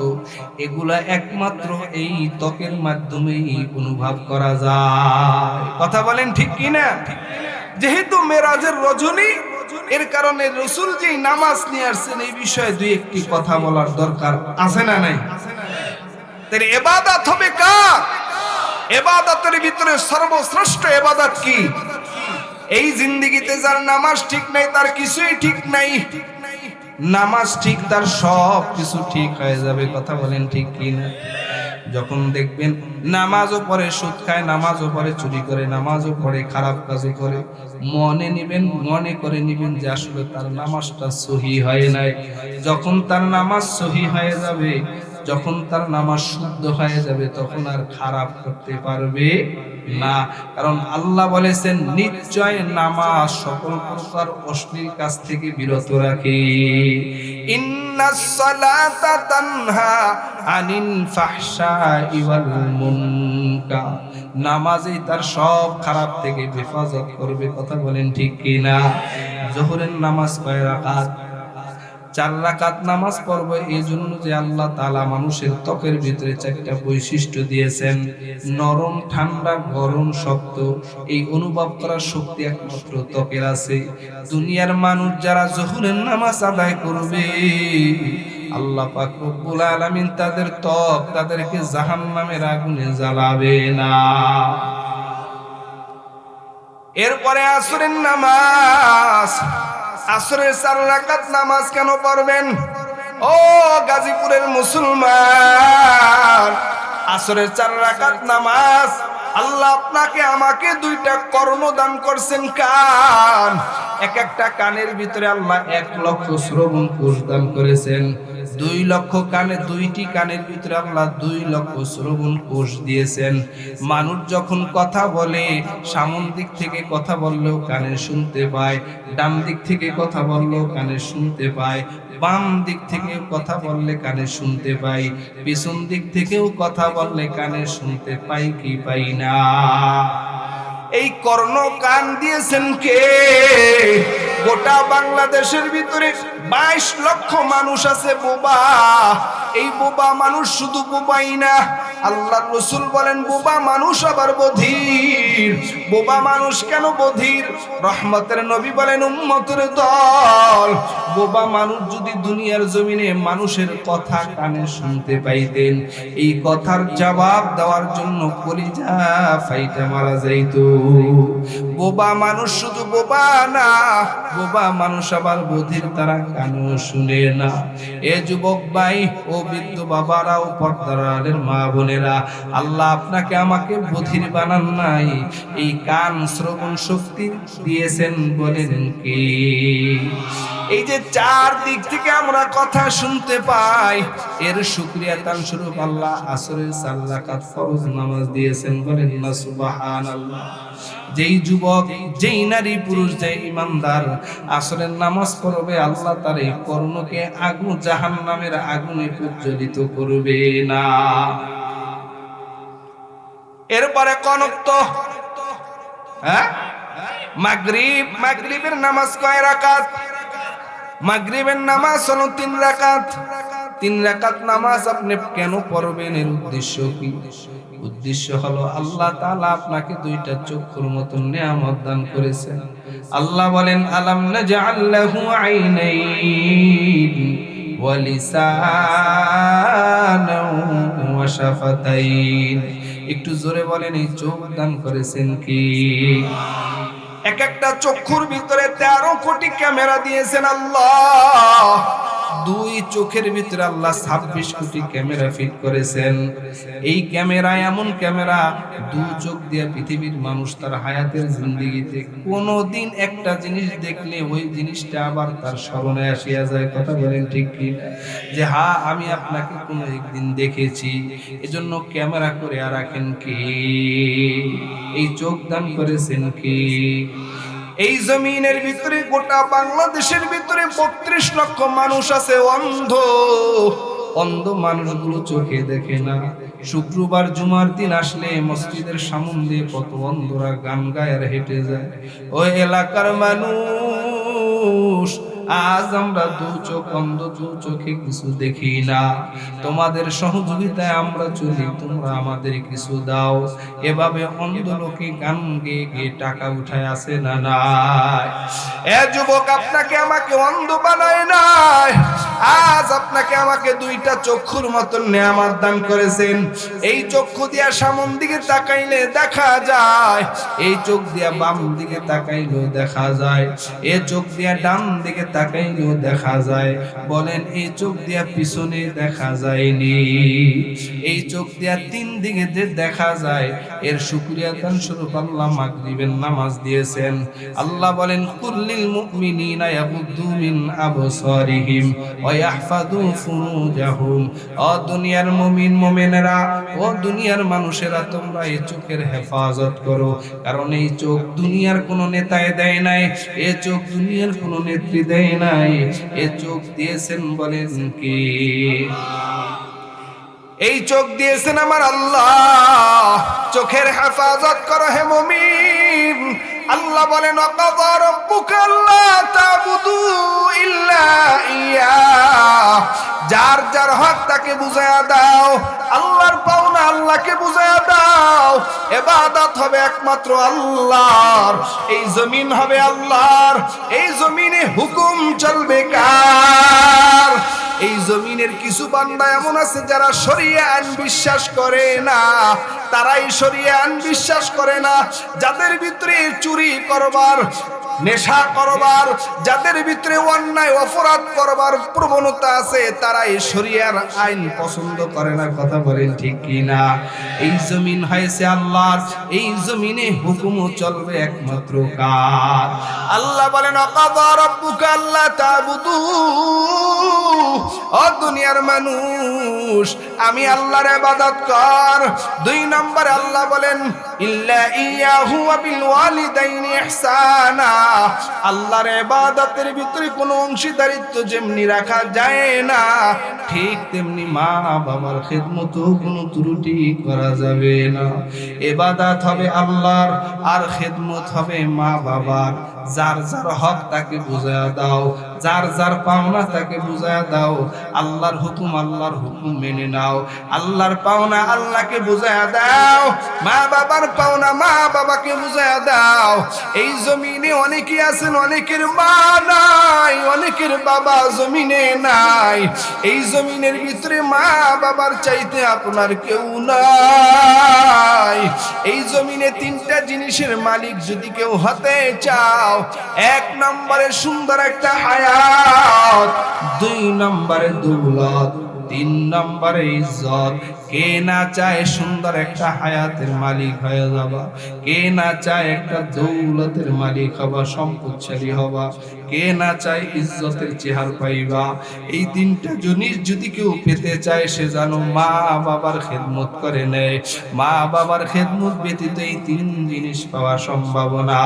এগুলা একমাত্র এই ত্বকের মাধ্যমেই অনুভব করা যায়। কথা বলেন ঠিক কি না? যেহেতু মেরাজের রজনী, এর কারণে রাসূল যে নামাজ নিয়ে আসছেন এই বিষয়ে 2-1টি কথা বলার দরকার আছে না নাই? তার ইবাদত হবে কার? ইবাদতের ভিতরে সর্বশ্রেষ্ঠ ইবাদত কি? এই জিন্দেগিতে যার নামাজ ঠিক নাই তার কিছুই ঠিক নাই। নামাজ ঠিক, তার সব কিছু ঠিক হয়ে যাবে। কথা বলেন ঠিক কি না? যখন দেখবেন নামাজও পড়ে সুদ খায়, নামাজও পড়ে চুরি করে, নামাজও পড়ে খারাপ কাজও করে, মনে করে নিবেন যে আসলে তার নামাজটা সহি হয় নাই। যখন তার নামাজ সহি হয়ে যাবে, যখন তার নামাজ শুদ্ধ হয়ে যাবে, তখন আর খারাপ করতে পারবে না। কারণ আল্লাহ বলেছেন নিশ্চয় নামাজ সকল প্রকার অশ্লীল কাজ থেকে বিরত রাখে। ইন্নাস সালাতা তানহা আনিল ফাহশাই ওয়াল মুনকার। নামাজই তার সব খারাপ থেকে হেফাজত করবে। কথা বলেন ঠিক কি না? জোহরের নামাজ কয় রাকাত? 4 রাকাত নামাজ পড়ব এই জন্য যে আল্লাহ তাআলা মানুষের ত্বকের ভিতরে 4টা বৈশিষ্ট্য দিয়েছেন: নরম, ঠান্ডা, গরম, শক্ত। এই অনুভব করার শক্তি একমাত্র ত্বকের আছে। দুনিয়ার মানুষ যারা জোহরের নামাজ আদায় করবে, আল্লাহ পাক রব্বুল আলামিন তাদের ত্বক তাদেরকে জাহান্নামের আগুনে জ্বালাবে না। এরপরে আসরের নামাজ। আসরের 4 রাকাত নামাজ কেন পড়বেন? ও গাজীপুরের মুসলমান, আসরের 4 রাকাত নামাজ আল্লাহ আপনাকে আমাকে 2টা কর্ণ দান করছেন, কান। একটা কানের ভিতরে আল্লাহ 1 লক্ষ শ্রবণ কোষ দান করেছেন। 2 লক্ষ কানে, 2টি কানের ভিতরে আল্লাহ 2 লক্ষ শ্রবণ কোষ দিয়েছেন। মানুষ যখন কথা বলে, সামন দিক থেকে কথা বললেও কানে শুনতে পায়, ডান দিক থেকে কথা বললেও কানে শুনতে পায়, বাম দিক থেকে কথা বললে কানে শুনতে পাই, পিছন দিক থেকেও কথা বললে কানে শুনতে পাই কি পাই না? এই কর্ণ কান দিয়েছেন কে? গোটা বাংলাদেশের ভিতরে 22 লক্ষ মানুষ আছে বোবা। এই বোবা মানুষ শুধু বোবাই না, আল্লাহর রাসূল বলেন বোবা মানুষ আবার বধির। বোবা মানুষ কেন বধির? রহমতের নবী বলেন উম্মতের দল, বোবা মানুষ যদি দুনিয়ার জমিনে মানুষের কথা কানে শুনতে পাইতেন, এই কথার জবাব দেওয়ার জন্য কলিজা ফাইটা মারা যাইতো। বোবা মানুষ শুধু বোবা না, বোবা মানুষ আবার বধির, তারা কানও শুনে না। এ যুবক ভাই ও বৃদ্ধ বাবারা ও পর্দার আড়ালের মা বোনেরা, আল্লাহ আপনাকে আমাকে বধির বানান নাই, এই কান শ্রবণ শক্তি দিয়েছেন বলেন কি? এই যে চার দিক থেকে আমরা কথা শুনতে পাই, এর শুকরিয়া তান স্বরূপ আল্লাহ আসরের 4 রাকাত ফরজ নামাজ দিয়েছেন বলেন না সুবহানাল্লাহ। যেই যুবক, যেই নারী পুরুষ, যেই ইমানদার আসরের নামাজ পড়বে, আল্লাহ তার এই কর্ণকে আগুন জাহান্নামের আগুনে প্রজ্বলিত করবে না। এরপরে কনক্ত, হ্যাঁ, মাগরিব, মাগরিবের নামাজ কয় রাকাত? মাগরিবের নামাজ হলো 3 রাকাত। 3 রাকাত নামাজ আপনি কেন পড়বেন? এর উদ্দেশ্য কি? উদ্দেশ্য হলো আল্লাহ তাআলা আপনাকে 2টা চক্ষুর মতন নিয়ামত দান করেছেন। আল্লাহ বলেন আলাম নাজআল লাহু আইনাইন ওয়া লিসানাও ওয়া শাফাতাইন। একটু জোরে বলেন, এই চোখ দান করেছেন কি? এক একটা চক্ষুর ভিতরে 13 কোটি ক্যামেরা দিয়েছেন আল্লাহ। 2 চোখের ভিতরে আল্লাহ 26 কোটি ক্যামেরা ফিট করেছেন। এই ক্যামেরা এমন ক্যামেরা, 2 চোখ দিয়ে পৃথিবীর মানুষ তার হায়াতের জিন্দেগিতে কোনোদিন একটা জিনিস দেখলে ওই জিনিসটা আবার তার স্মরণে আসিয়া যায়। কথা বলেন ঠিক কি? যে হ্যাঁ, আমি আপনাকে কোনো একদিন দেখেছি, এজন্য ক্যামেরা করে রাখেন কি? এই চোখ দান করেছেন কি? এই জমিনের ভিতরে, গোটা বাংলাদেশের ভিতরে 32 লক্ষ মানুষ আছে অন্ধ। অন্ধ মানুষগুলো চোখে দেখে না। শুক্রবার জুমার দিন আসলে মসজিদের সামনে দিয়ে কত অন্ধরা গান গায় আর হেঁটে যায়। ওই এলাকার মানুষ, আজ আমরা 2 চোখ অন্ধ, 2 চোখে কিছু দেখি না। তোমাদের সহযোগিতায় আমরা চলি, তোমরা আমাদের কিছু দাও। এভাবে অন্ধ লোকে গান গেয়ে গেয়ে টাকা উঠায় আসে না নাই? এ যুবক, আপনাকে আমাকে অন্ধ বানায় নাই, আজ আপনাকে আমাকে 2টা চক্ষুর মতন নেয়ামত দান করেছেন। এই চক্ষু দিয়া সামন দিকে তাকাইলে দেখা যায়, এই চোখ দিয়া বাম দিকে তাকাইলেও দেখা যায়, এই চোখ দিয়া ডান দিকে তাকাইলেও দেখা যায়। বলেন, এই চোখ দিয়া পিছনে দেখা যায়নি? এই চোখ দিয়া 3 দিকে যে দেখা যায়, এর শুকরিয়া দান স্বরূপ আল্লাহ মাগরিবের নামাজ দিয়েছেন। আল্লাহ বলেন কুল্লিল মুমিনিনা ইয়াগুদ্দু মিন আবসারিহিম ওয়া ইয়াহফাযু ফুরুজাহুম। ও দুনিয়ার মুমিন মুমিনেরা, ও দুনিয়ার মানুষেরা, তোমরা এই চোখের হেফাজত করো, কারণ এই চোখ দুনিয়ার কোনো নেতায় দেয় নাই, এই চোখ দুনিয়ার কোনো নেত্রী দেয় নাই, এই চোখ দিয়েছেন বলেন কি? এই চোখ দিয়েছেন আমার আল্লাহ। চোখের হেফাজত করো হে মুমিন। আল্লাহ বলেন ওয়াকাযা রাব্বুকা আল্লা তা'বুদু ইল্লা ইয়্যাহ। যার যার হক তাকে বুঝায়া দাও, আল্লাহর পাওনা আল্লাহকে বুঝায়া দাও। ইবাদত হবে একমাত্র আল্লাহর, এই জমিন হবে আল্লাহর, এই জমিনে হুকুম চলবে কার? এই জমিনের কিছু বান্দা এমন আছে যারা শরিয়া আইন বিশ্বাস করে না, তারাই শরিয়া আইন বিশ্বাস করে না। যাদের ভিতরে চুরি করবার, নেশা করবার, যাদের ভিতরে অন্যায় অপরাধ করবার প্রবণতা আছে, তারাই শরিয়ার আইন পছন্দ করে না। কথা বলেন ঠিক কি না? এই জমিন হয়েছে আল্লাহর, এই জমিনে হুকুমও চলবে একমাত্র কার? আল্লাহ বলেন ওয়াকাযা রাব্বুকা আল্লা তা'বুদু। ও দুনিয়ার মানুষ, আমি আল্লাহর ইবাদত কর। 2 নম্বরে আল্লাহ বলেন ইল্লা ইয়াহু ওয়া বিল ওয়ালিদাইনি ইহসানা। আল্লাহর ইবাদতের ভিতরে কোনো অংশীদারিত্ব যেমনি রাখা যায় না, ঠিক তেমনি মা বাবার খিদমতেও কোনো ত্রুটি করা যাবে না। ইবাদত হবে আল্লাহর, আর খিদমত হবে মা বাবার। যার যার হক তাকে বুঝায়া দাও, যার যার পাওনা তাকে বুঝায়া দাও। আল্লাহর হুকুম আল্লাহর হুকুম মেনে নাও, আল্লাহর পাওনা আল্লাহকে বুঝায়া দাও, মা বাবার পাওনা মা বাবাকে বুঝায়া দাও। এই জমিনে অনেকে আছেন, অনেকের মা নাই, অনেকের বাবা জমিনে নাই। এই জমিনের ভিতরে মা বাবার চাইতে আপনার কেউ নাই। এই জমিনে তিনটা জিনিসের মালিক যদি কেউ হতে চাও, এক নম্বরে সুন্দর একটা হায়াত, দুই নম্বরে দৌলত, তিন নম্বরে ইজ্জত। কে না চায় সুন্দর একটা হায়াতের মালিক হয়ে যাবা? কে না চায় একটা দৌলতের মালিক হবা, সম্পদশালী হবা? কে না চায় ইজ্জতের চেহারা পাইবা? এই তিনটা জিনিস যদি কেউ পেতে চায়, সে যেন মা বাবার খেদমত করে নেয়। মা বাবার খেদমত ব্যতীত এই তিন জিনিস পাওয়া সম্ভব না।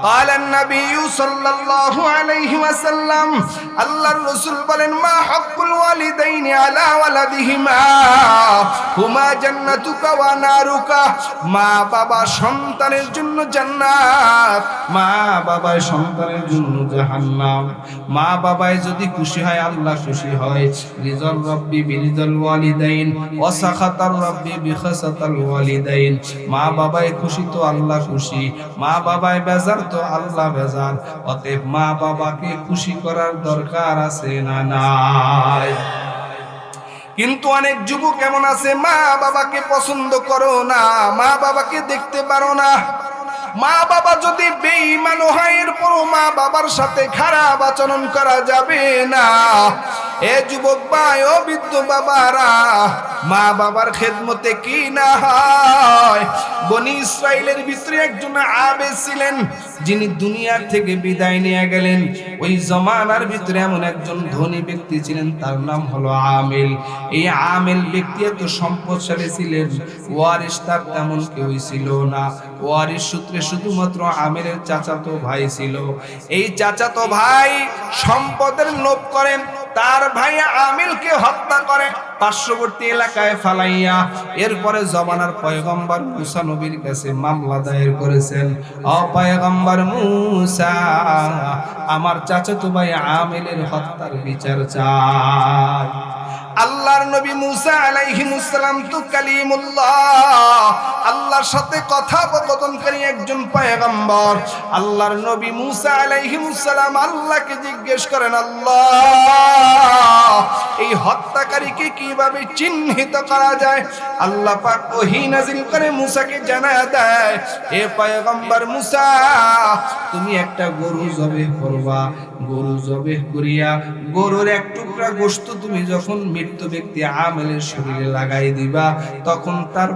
ক্বালান নবী সাল্লাল্লাহু আলাইহি ওয়াসাল্লাম, আল্লাহর রাসূল বলেন, মা হাক্কুল ওয়ালিদাইনি আলা ওয়ালাদিহিমা হুমা জান্নাতুকা ওয়া নারুকা। মা বাবা সন্তানের জন্য জান্নাত, মা বাবা সন্তানের জন্য জাহান্নাম। মা বাবায় যদি খুশি হয় আল্লাহ খুশি হয়। রিজাল রাব্বি বিরিজাল ওয়ালিদাইন ওয়া সাখাতার রাব্বি বিখাসাতাল ওয়ালিদাইন। মা বাবায় খুশি তো আল্লাহ খুশি, মা বাবায় বেজার তো আল্লাহ বেজার। অতএব মা বাবাকে খুশি করার দরকার আছে না নাই? কিন্তু অনেক যুবক কেমন আছে, মা বাবাকে পছন্দ করো না, মা বাবাকে দেখতে পারো না। মা বাবা যদি বেঈমান হয়, এরপরও মা বাবার সাথে খারাপ আচরণ করা যাবে না। এ যুবক ভাই, ও বৃদ্ধ বাবারা, মা বাবার খেদমতে কি না হয়। বনি ইসরাইলের ভিতরে একজন আবেদ ছিলেন, যিনি দুনিয়ার থেকে বিদায় নিয়ে গেলেন। ওই জমানার ভিতরে এমন একজন ধনী ব্যক্তি ছিলেন, তার নাম হলো আমিল। এই আমিল ব্যক্তি এত সম্পদশালী ছিলেন, ওয়ারিস তার তেমন কেউ ছিল না। ওয়ারিস সূত্রে শুধুমাত্র আমিলের চাচাতো ভাই ছিল। এই চাচাতো ভাই সম্পদের লোভ করেন, তার ভাই আমিলকে হত্যা করে পার্শ্ববর্তী এলাকায় ফালাইয়া। এরপরে জমানার পয়গম্বর মুসা নবীর কাছে মামলা দায়ের করেছেন, ও পয়গম্বর মুসা, আমার চাচাতো ভাই আমিলের হত্যার বিচার চাই। আল্লাহর নবী মুসা আলাইহিস সালাম তো কালিমুল্লাহ, আল্লাহর সাথে কথোপকথনকারী একজন পয়গম্বর। আল্লাহর নবী মুসা আলাইহিস সালাম আল্লাহকে জিজ্ঞেস করেন, আল্লাহ, এই হত্যাকারীকে কিভাবে চিহ্নিত করা যায়? আল্লাহ পাক ওহী নাযিল করে মুসাকে জানায় দেয়, হে পয়গম্বর মুসা, তুমি একটা গরু জবেহ করবা। গরু জবেহ করিয়া গরুর এক টুকরা গোশত তুমি যখন মৃত ব্যক্তি আমেলের শরীরে লাগাই দিবা, তখন তার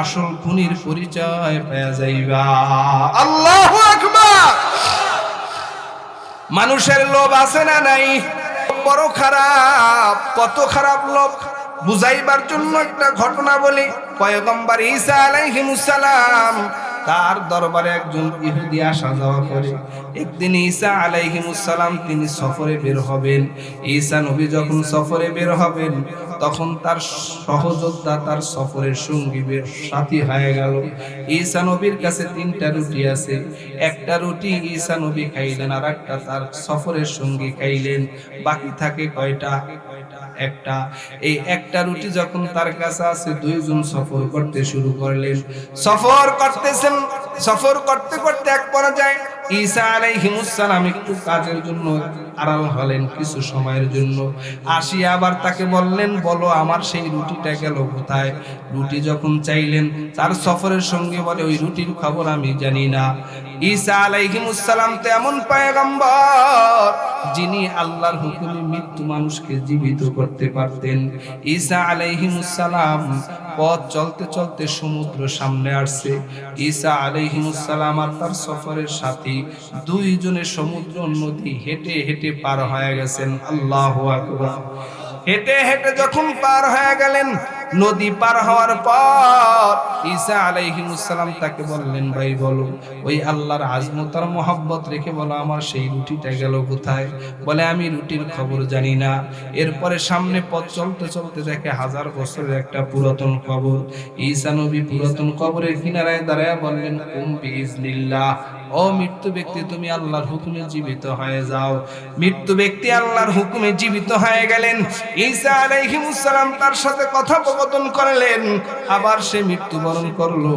আসল খুনির পরিচয় পেয়ে যাইবা। আল্লাহু আকবার। মানুষের লোভ আছে না নাই? বড় খারাপ, কত খারাপ লোভ। বুঝাইবার জন্য একটা ঘটনা বলি। পয়গম্বর ঈসা আলাইহিস সালাম, তার দরবারে একজন ইহুদি আসা যাওয়া করে। একদিন ঈসা আলাইহিস সালাম তিনি সফরে বের হবেন। ঈসা নবী যখন সফরে বের হবেন, তখন তার সহযোদ্ধা তার সফরের সঙ্গী সাথী হয়ে গেল। ঈসা নবীর কাছে 3টা রুটি আছে। একটা রুটি ঈসা নবী খাইলেন, আর একটা তার সফরের সঙ্গী খাইলেন। বাকি থাকে কয়টা? একটা। এই একটা রুটি যখন তার কাছে আছে, দুইজন সফর করতে শুরু করলেন। সফর করতেছেন, সফর করতে করতে এক পর্যায়ে ঈসা আলাইহিস সালাম একটু কাজের জন্য আড়াল হলেন কিছু সময়ের জন্য। আসিয়া আবার তাকে বললেন, বলো আমার সেই রুটিটা গেল কোথায়? রুটি যখন চাইলেন, তার সফরের সঙ্গে বলে, ওই রুটির খবর আমি জানি না। ঈসা আলাইহিস সালাম তো এমন পয়গম্বর, যিনি আল্লাহর হুকুমে মৃত্যু মানুষকে জীবিত করতে পারতেন। ঈসা আলাইহিস সালাম পথ চলতে চলতে সমুদ্র সামনে আসছে। ঈসা আলাইহিস সালাম আর তার সফরের সাথী দুইজনে সমুদ্র নদী হেঁটে হেঁটে পার হয়ে গেছেন। আল্লাহু আকবার। হেঁটে হেঁটে যখন পার হয়ে গেলেন, নদী পার হওয়ার পর ঈসা আলাইহিস সালাম তাকে বললেন, ভাই বলো, ওই আল্লাহর আজমত আর মহব্বত রেখে বলো, আমার সেই রুটিটা গেল কোথায়? বলে, আমি রুটির খবর জানি না। এরপরে সামনে পথ চলতে চলতে দেখে 1000 বছরের একটা পুরাতন কবর। ঈসা নবী পুরাতন কবরের কিনারায় দাঁড়ায় বললেন, কুম বিইজনিল্লাহ, ও মৃত্যু ব্যক্তি, তুমি আল্লাহর হুকুমে জীবিত হয়ে যাও। মৃত্যু ব্যক্তি আল্লাহর হুকুমে জীবিত হয়ে গেলেন। ঈসা আলাইহিস সালাম তার সাথে কথোপকথন করলেন, আবার সে মৃত্যুবরণ করলো।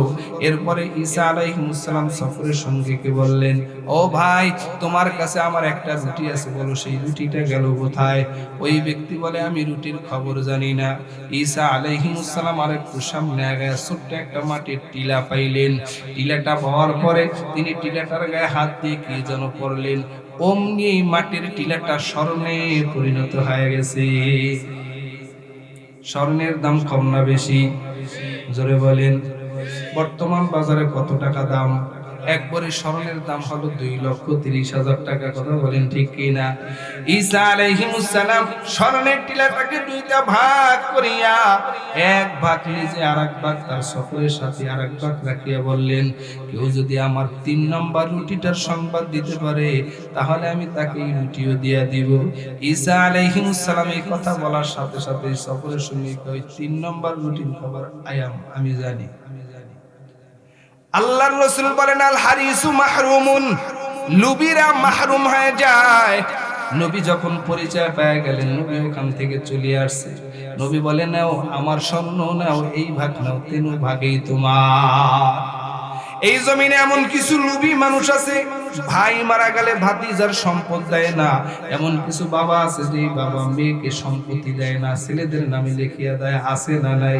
এরপরে ঈসা আলাইহিস সালাম সফরের সঙ্গীকে বললেন, ও ভাই, তোমার কাছে আমার একটা রুটি আছে, বলো সেই রুটিটা গেল কোথায়? ওই ব্যক্তি বলে, আমি রুটির খবর জানি না। ঈসা আলাইহিস সালাম আর একটু সামনে আগে ছোট্ট একটা মাটির টিলা পাইলেন। টিলাটা পাওয়ার পরে তিনি টিলাটার গায়ে হাত দিয়ে কি যেন করলেন, অমনি এই মাটির টিলাটা স্বর্ণে পরিণত হয়ে গেছে। স্বর্ণের দাম কম না বেশি? জোরে বলেন। বর্তমান বাজারে কত টাকা দাম? একবারে স্বর্ণের দাম হলো 2,30,000 টাকা। কথা বলেন ঠিক কিনা? ঈসা আলাইহিস সালাম স্বর্ণের টিলাটাকে দুইটা ভাগ করিয়া এক ভাগ নিজে আর এক ভাগ তার সফরের সাথে আর এক ভাগ রাখিয়া বললেন, কেউ যদি আমার 3 নম্বর রুটিটার সংবাদ দিতে পারে, তাহলে আমি তাকে এই রুটিও দিয়া দিব। ঈসা আলাইহিস সালাম এই কথা বলার সাথে সাথে সফরের সঙ্গে কই, 3 নম্বর রুটির খবর আমি জানি। আল্লাহর রাসূল বলেন, আল হারিসু মাহরুমুন, লুবিরা মাহরুম হয়ে যায়। নবী যখন পরিচয় পেয়ে গেলেন, নবী ওখান থেকে চলে আসছে। নবী বলেন, নাও আমার স্বর্ণ, নাও এই ভাগ নাও, 3 ভাগেই তোমার। এই জমিনে এমন কিছু লোভী মানুষ আছে, ভাই মারা গেলে ভাতিজার সম্পদ দেয় না। এমন কিছু বাবা আছে যে বাবা মেয়েকে সম্পত্তি দেয় না, ছেলেদের নামে লিখিয়া দেয়। আছে না নাই?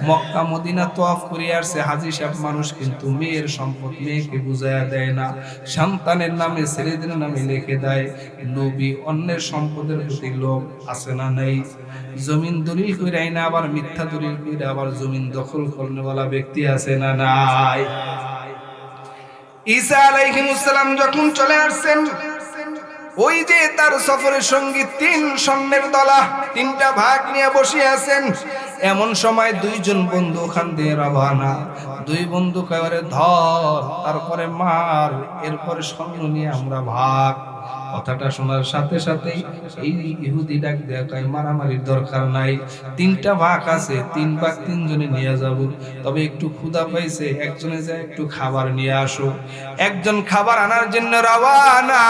মক্কা মদিনা তওয়াফ করে আসছে হাজী সাহেব মানুষ, কিন্তু মেয়ের সম্পদ মেয়েকে বুঝাইয়া দেয় না, সন্তানের নামে ছেলেদের নামে লিখে দেয়। লোভী, অন্যের সম্পদের প্রতি লোভ আছে না নাই? জমিন দলিল করে আইনা আবার মিথ্যা দলিল করে আবার জমিন দখল করনেওয়ালা ব্যক্তি আছে না নাই? ঈসা আলাইহিস সালাম যখন চলে আসছেন, ওই যে তার সফরের সঙ্গী 3 স্বর্ণের দলা 3টা ভাগ নিয়ে বসে আছেন। এমন সময় 2 জন বন্ধু ওখান দিয়ে রওনা। 2 বন্ধু কয়রে ধর, তারপরে মার, এরপরে স্বর্ণ নিয়ে আমরা ভাগ। কথাটা শোনার সাথে সাথেই এই ইহুদি ডাক দেয়া কয়, মারামারির দরকার নাই, 3টা ভাগ আছে, 3 ভাগ 3 জনে নিয়ে যাব। তবে একটু ক্ষুধা পাইছে, একজনে যায় একটু খাবার নিয়ে আসো। একজন খাবার আনার জন্য রওনা।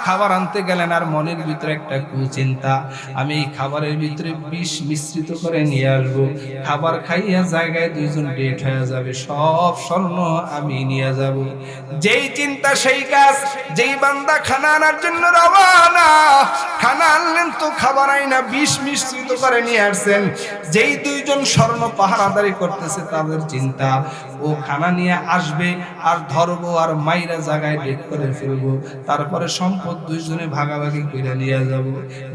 খাবার আনতে গেলেন, আর মনের ভিতরে একটা কুচিন্তা, আমি এই খাবারের ভিতরে বিষ মিশ্রিত করে নিয়ে আসবো। খাবার খাইয়া জায়গায় 2 জন ডেট হয়ে যাবে, সব স্বর্ণ আমি নিয়ে যাব। যেই চিন্তা সেই কাজ। যেই বান্দা খানা আনার জন্য রওনা, খানা আনলেন তো খাবার আইনা বিষ মিশ্রিত করে নিয়ে আসছেন। যেই 2 জন স্বর্ণ পাহারাদারি করতেছে, তাদের চিন্তা ও খানা নিয়ে আসবে আর ধরবো আর মাইরা জায়গায় ডেট করে ফেলবো, তারপরে সম্পদ 2 জনে ভাগাভাগি করে নিয়ে যাব।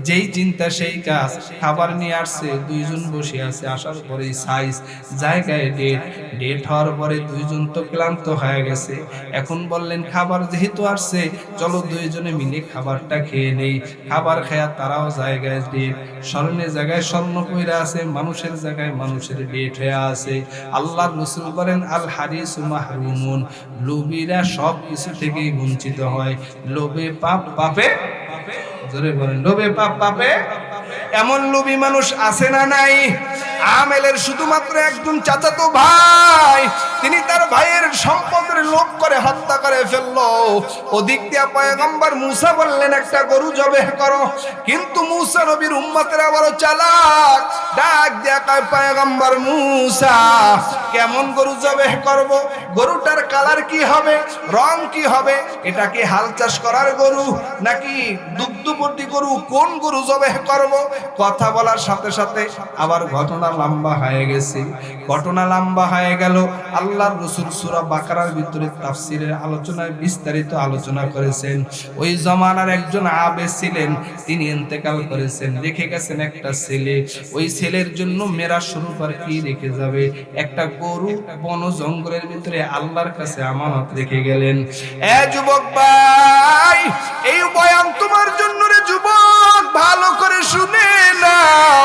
যেই চিন্তা সেই কাজ। খাবার নিয়ে আসছে, 2 জন বসে আছে, আসার পরেই সাইজ জায়গায় ডেট হওয়ার পরে 2 জন তো ক্লান্ত হয়ে গেছে। এখন বললেন, খাবার যেহেতু আসছে, চলো 2 জনে মিলে খাবারটা খেয়ে নেই। খাবার খায়া তারাও জায়গায় ডেট, স্বর্ণের জায়গায় স্বর্ণ কইরা আছে, মানুষের জায়গায় মানুষের ডেট হয়ে আছে। আল্লাহর রাসূল বলেন, আল হারিসু মাহরুমুন, লোভীরা সব কিছু থেকেই বঞ্চিত হয়। লোভে পাপ, পাপে, জোরে বলেন, লোভে পাপ, পাপে। এমন লোভী মানুষ আছে না নাই? আমেলের শুধুমাত্র একজন চাচাতো ভাই, তিনি তার ভাইয়ের সম্পদের লোভ করে হত্যা করে ফেললো। ওদিক দিয়া পয়গম্বর মুসা বললেন, একটা গরু জবেহ করো। কিন্তু মুসা নবীর উম্মতেরা বড় চালাক, ডাক দিয়া কয়, পয়গম্বর মুসা, কেমন গরু জবেহ করব? গরুটার কালার কি হবে, রং কি হবে? এটা কি হাল চাষ করার গরু নাকি দুগ্ধবতী গরু? কোন গরু জবেহ করব? কথা বলার সাথে সাথে আবার ঘটনা লম্বা হয়ে গেছে। ঘটনা লম্বা হয়ে গেল। আল্লাহর রাসূল সূরা বাকারার ভিতরে তাফসীরের আলোচনায় বিস্তারিত আলোচনা করেছেন। ওই জমানার একজন আবেদ ছিলেন, তিনি ইন্তেকাল করেছেন, রেখে গেছেন একটা ছেলে। ওই ছেলের জন্য মেরাজ স্বরূপ আর কি রেখে যাবে? একটা গরু বন জঙ্গলের ভিতরে আল্লাহর কাছে আমানত রেখে গেলেন। এ যুবক ভাই, এই বয়ান তোমার জন্য রে যুবক, ভালো করে শুনে নাও।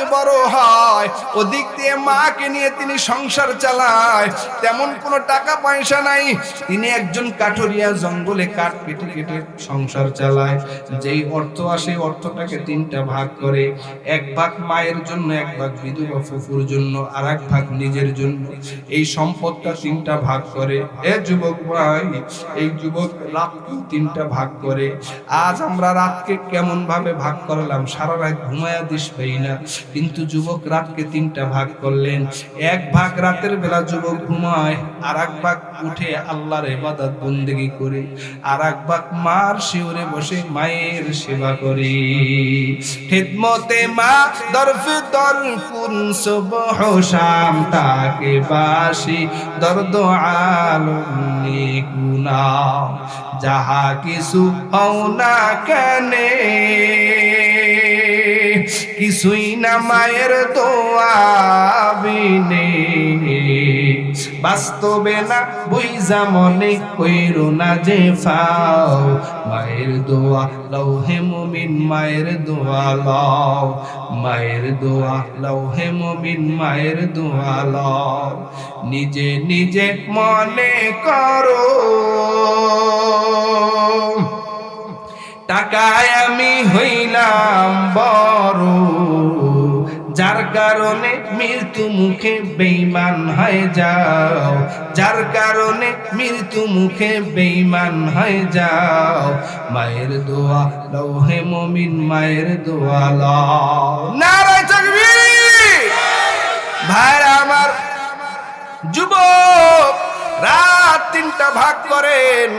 যে বড় হয়, ওদিক দিয়ে মাকে নিয়ে তিনি সংসার চালায়। তেমন কোনো টাকা পয়সা নাই, তিনি একজন কাঠুরিয়া, জঙ্গলে কাঠ কেটে কেটে সংসার চালায়। যেই অর্থ আসে অর্থটাকে তিনটা ভাগ করে, এক ভাগ মায়ের জন্য, এক ভাগ বিধবা ফুফুর জন্য, আর এক ভাগ নিজের জন্য। এই সম্পদটা তিনটা ভাগ করে। এ যুবক ভাই, এই যুবক রাতকে তিনটা ভাগ করে। আজ আমরা রাতকে কেমন ভাবে ভাগ করলাম, সারা রাত ঘুমায়া দিস পাই না, কিন্তু যুবক রাতকে তিনটা ভাগ করলেন। এক ভাগ রাতের বেলা যুবক ঘুমায়, আর এক ভাগ উঠে আল্লাহর ইবাদত বন্দেগী করে, আর এক ভাগ মার শিওরে বসে মায়ের সেবা করে। খিদমতে মা দরফ দর কুন সুবহ শাম তাকে বাসি দর্দ আলম নিকুনা, যাহা কিছু হও না কেনে, কিছুই না মায়ের দোয়া বিনে। বাস্তবে না বুঝা মনে কইরো না যে ফাও, মায়ের দোয়া লও হে মুমিন, মায়ের দোয়া লও, মায়ের দোয়া লও হে মুমিন, মায়ের দোয়া লও। নিজে নিজে মনে করো টাকায় আমি হইলাম বড়, যার কারণে মৃত্যু মুখে বেঈমান হয়ে যাও, যার কারণে মৃত্যু মুখে বেঈমান হয়ে যাও। মায়ের দোয়া লও হে মুমিন, মায়ের দোয়া লও। নারে তাকবীর! ভাইরা আমার, যুবক রাত তিনটা ভাগ করেন।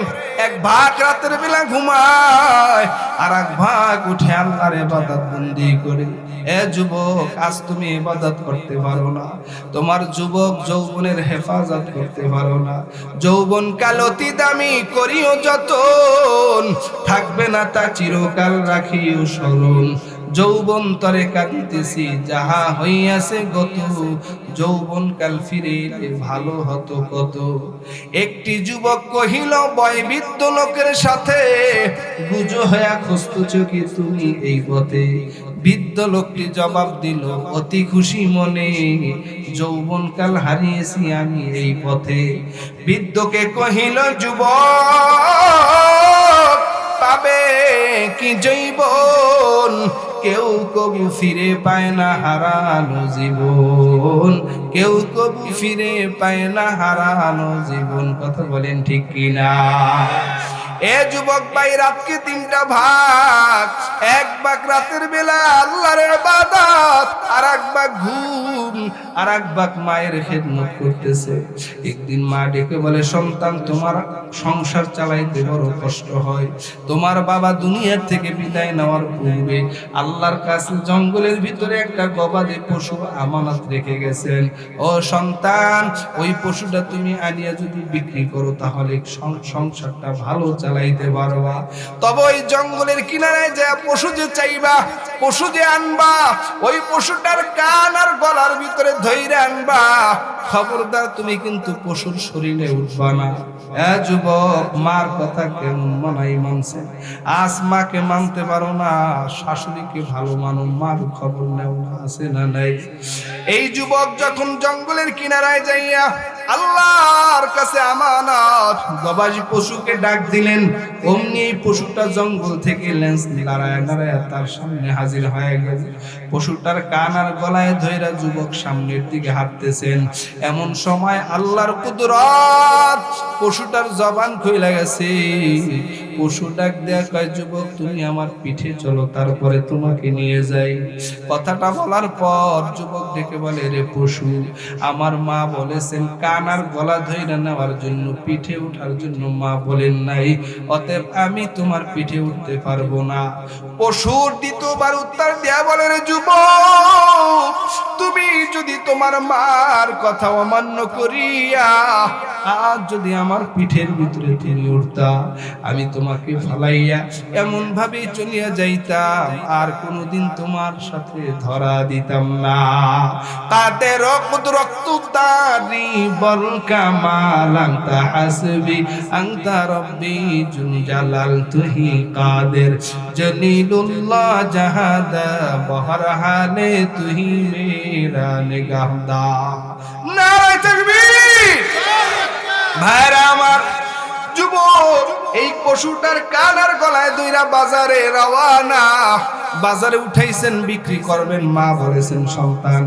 এক ভাগ রাতের বেলা ঘুমায়, আর এক ভাগ উঠে আল্লাহর ইবাদত বন্দি করে। এ যুবক, আজ তুমি ইবাদত করতে পারো না, তোমার যুবক যৌবনের হেফাজত করতে পারো না। যৌবন কাল অতি দামি, করিও যতন, থাকবে না তা চিরকাল রাখিও স্মরণ। যৌবন তরে কাঁদিতেছি, যাহা হইয়াছে গত, যৌবন কাল ফিরে এলে ভালো হতো কত। একটি যুবক কহিল বয়বৃদ্ধ লোকের সাথে, গুজো হইয়া খুঁজতেছ কি তুমি এই পথে? বৃদ্ধ লোকটি জবাব দিল অতি খুশি মনে, যৌবন কাল হারিয়েছি আমি এই পথে। বৃদ্ধকে কহিল যুবক, পাবে কি জৈবন, কেউ কবু ফিরে পায় না হারানো জীবন, কেউ কবু ফিরে পায় না হারানো জীবন। কথা বলেন ঠিক কিনা? এ যুবক ভাই, রাতকে তিনটা ভাগ, এক ভাগ রাতের বেলা আল্লাহর ইবাদত, আর এক ভাগ ঘুম, আর এক ভাগ মায়ের খেদমত করতেছে। একদিন মা ডেকে বলে, সন্তান তোমার সংসার চালাইতে বড় কষ্ট হয়, তোমার বাবা দুনিয়ার থেকে বিদায় নেওয়ার পূর্বে আল্লাহর কাছে জঙ্গলের ভিতরে একটা গবাদি পশু আমানত রেখে গেছেন। ও সন্তান, ওই পশুটা তুমি আনিয়া যদি বিক্রি করো তাহলে সংসারটা ভালো চালাইতে পারবা। তবে ওই জঙ্গলের কিনারায় যা পশু যে চাইবা, পশু যে আনবা, ওই পশুটার কান আর গলার ভিতরে ধইরা আনবা, খবরদার তুমি কিন্তু পশুর শরীরে উঠবা না। যুবক, মার কথা কেমন মানাই মানছে, আজ মাকে মানতে পারো না, শাশুড়িকে ভালো মানো, মার খবর নেও না, আছে না নাই? এই যুবক যখন জঙ্গলের কিনারায় যাইয়া আল্লাহর কাছে আমানত গবাদি পশুকে ডাক দিলেন, অমনি এই পশুটা জঙ্গল থেকে লেন্স নাড়ায় নাড়ায় তার সামনে হাজির হয়ে গেল। পশুটার কান আর গলায় ধইরা যুবক সামনের দিকে হাঁটতেছেন। এমন সময় আল্লাহর কুদরত, পশুটার জবান খুইলা গেছে। পশু ডাক দেয়া কয়, যুবক তুমি আমার পিঠে চলো, তারপরে তোমাকে নিয়ে যাই। কথাটা বলার পর যুবক ডেকে বলে, রে পশু, আমার মা বলেছেন কান আর গলা ধইরা নেওয়ার জন্য, পিঠে ওঠার জন্য মা বলেন নাই, অতএব আমি তোমার পিঠে উঠতে পারবো না। পশুর দ্বিতীয়বার উত্তর দেয়া বলে, রে যুবক, তুমি যদি তোমার মার কথা অমান্য করিয়া আজ যদি আমার পিঠের ভিতরে তুমি উঠতা, আমি তোমাকে ফালাইয়া এমন ভাবে চলিয়া যাইতাম, আর কোনোদিন তোমার সাথে ধরা দিতাম না। তাতে রক্ত রক্ত তারি বল কামাল আনতা হাসবি আনতা রব্বি জুল জালাল তুহি কাদের জলিলুল্লাহ জাহাদা বহর হালে তুহি মেরা নিগাহদা। নারে তাকবীর। ভাইরা আমার, যুবক, এই পশুটার কান আর গলায় দুইরা বাজারে রওয়ানা। বাজারে উঠাইছেন, বিক্রি করবেন। মা বলেছেন, সন্তান,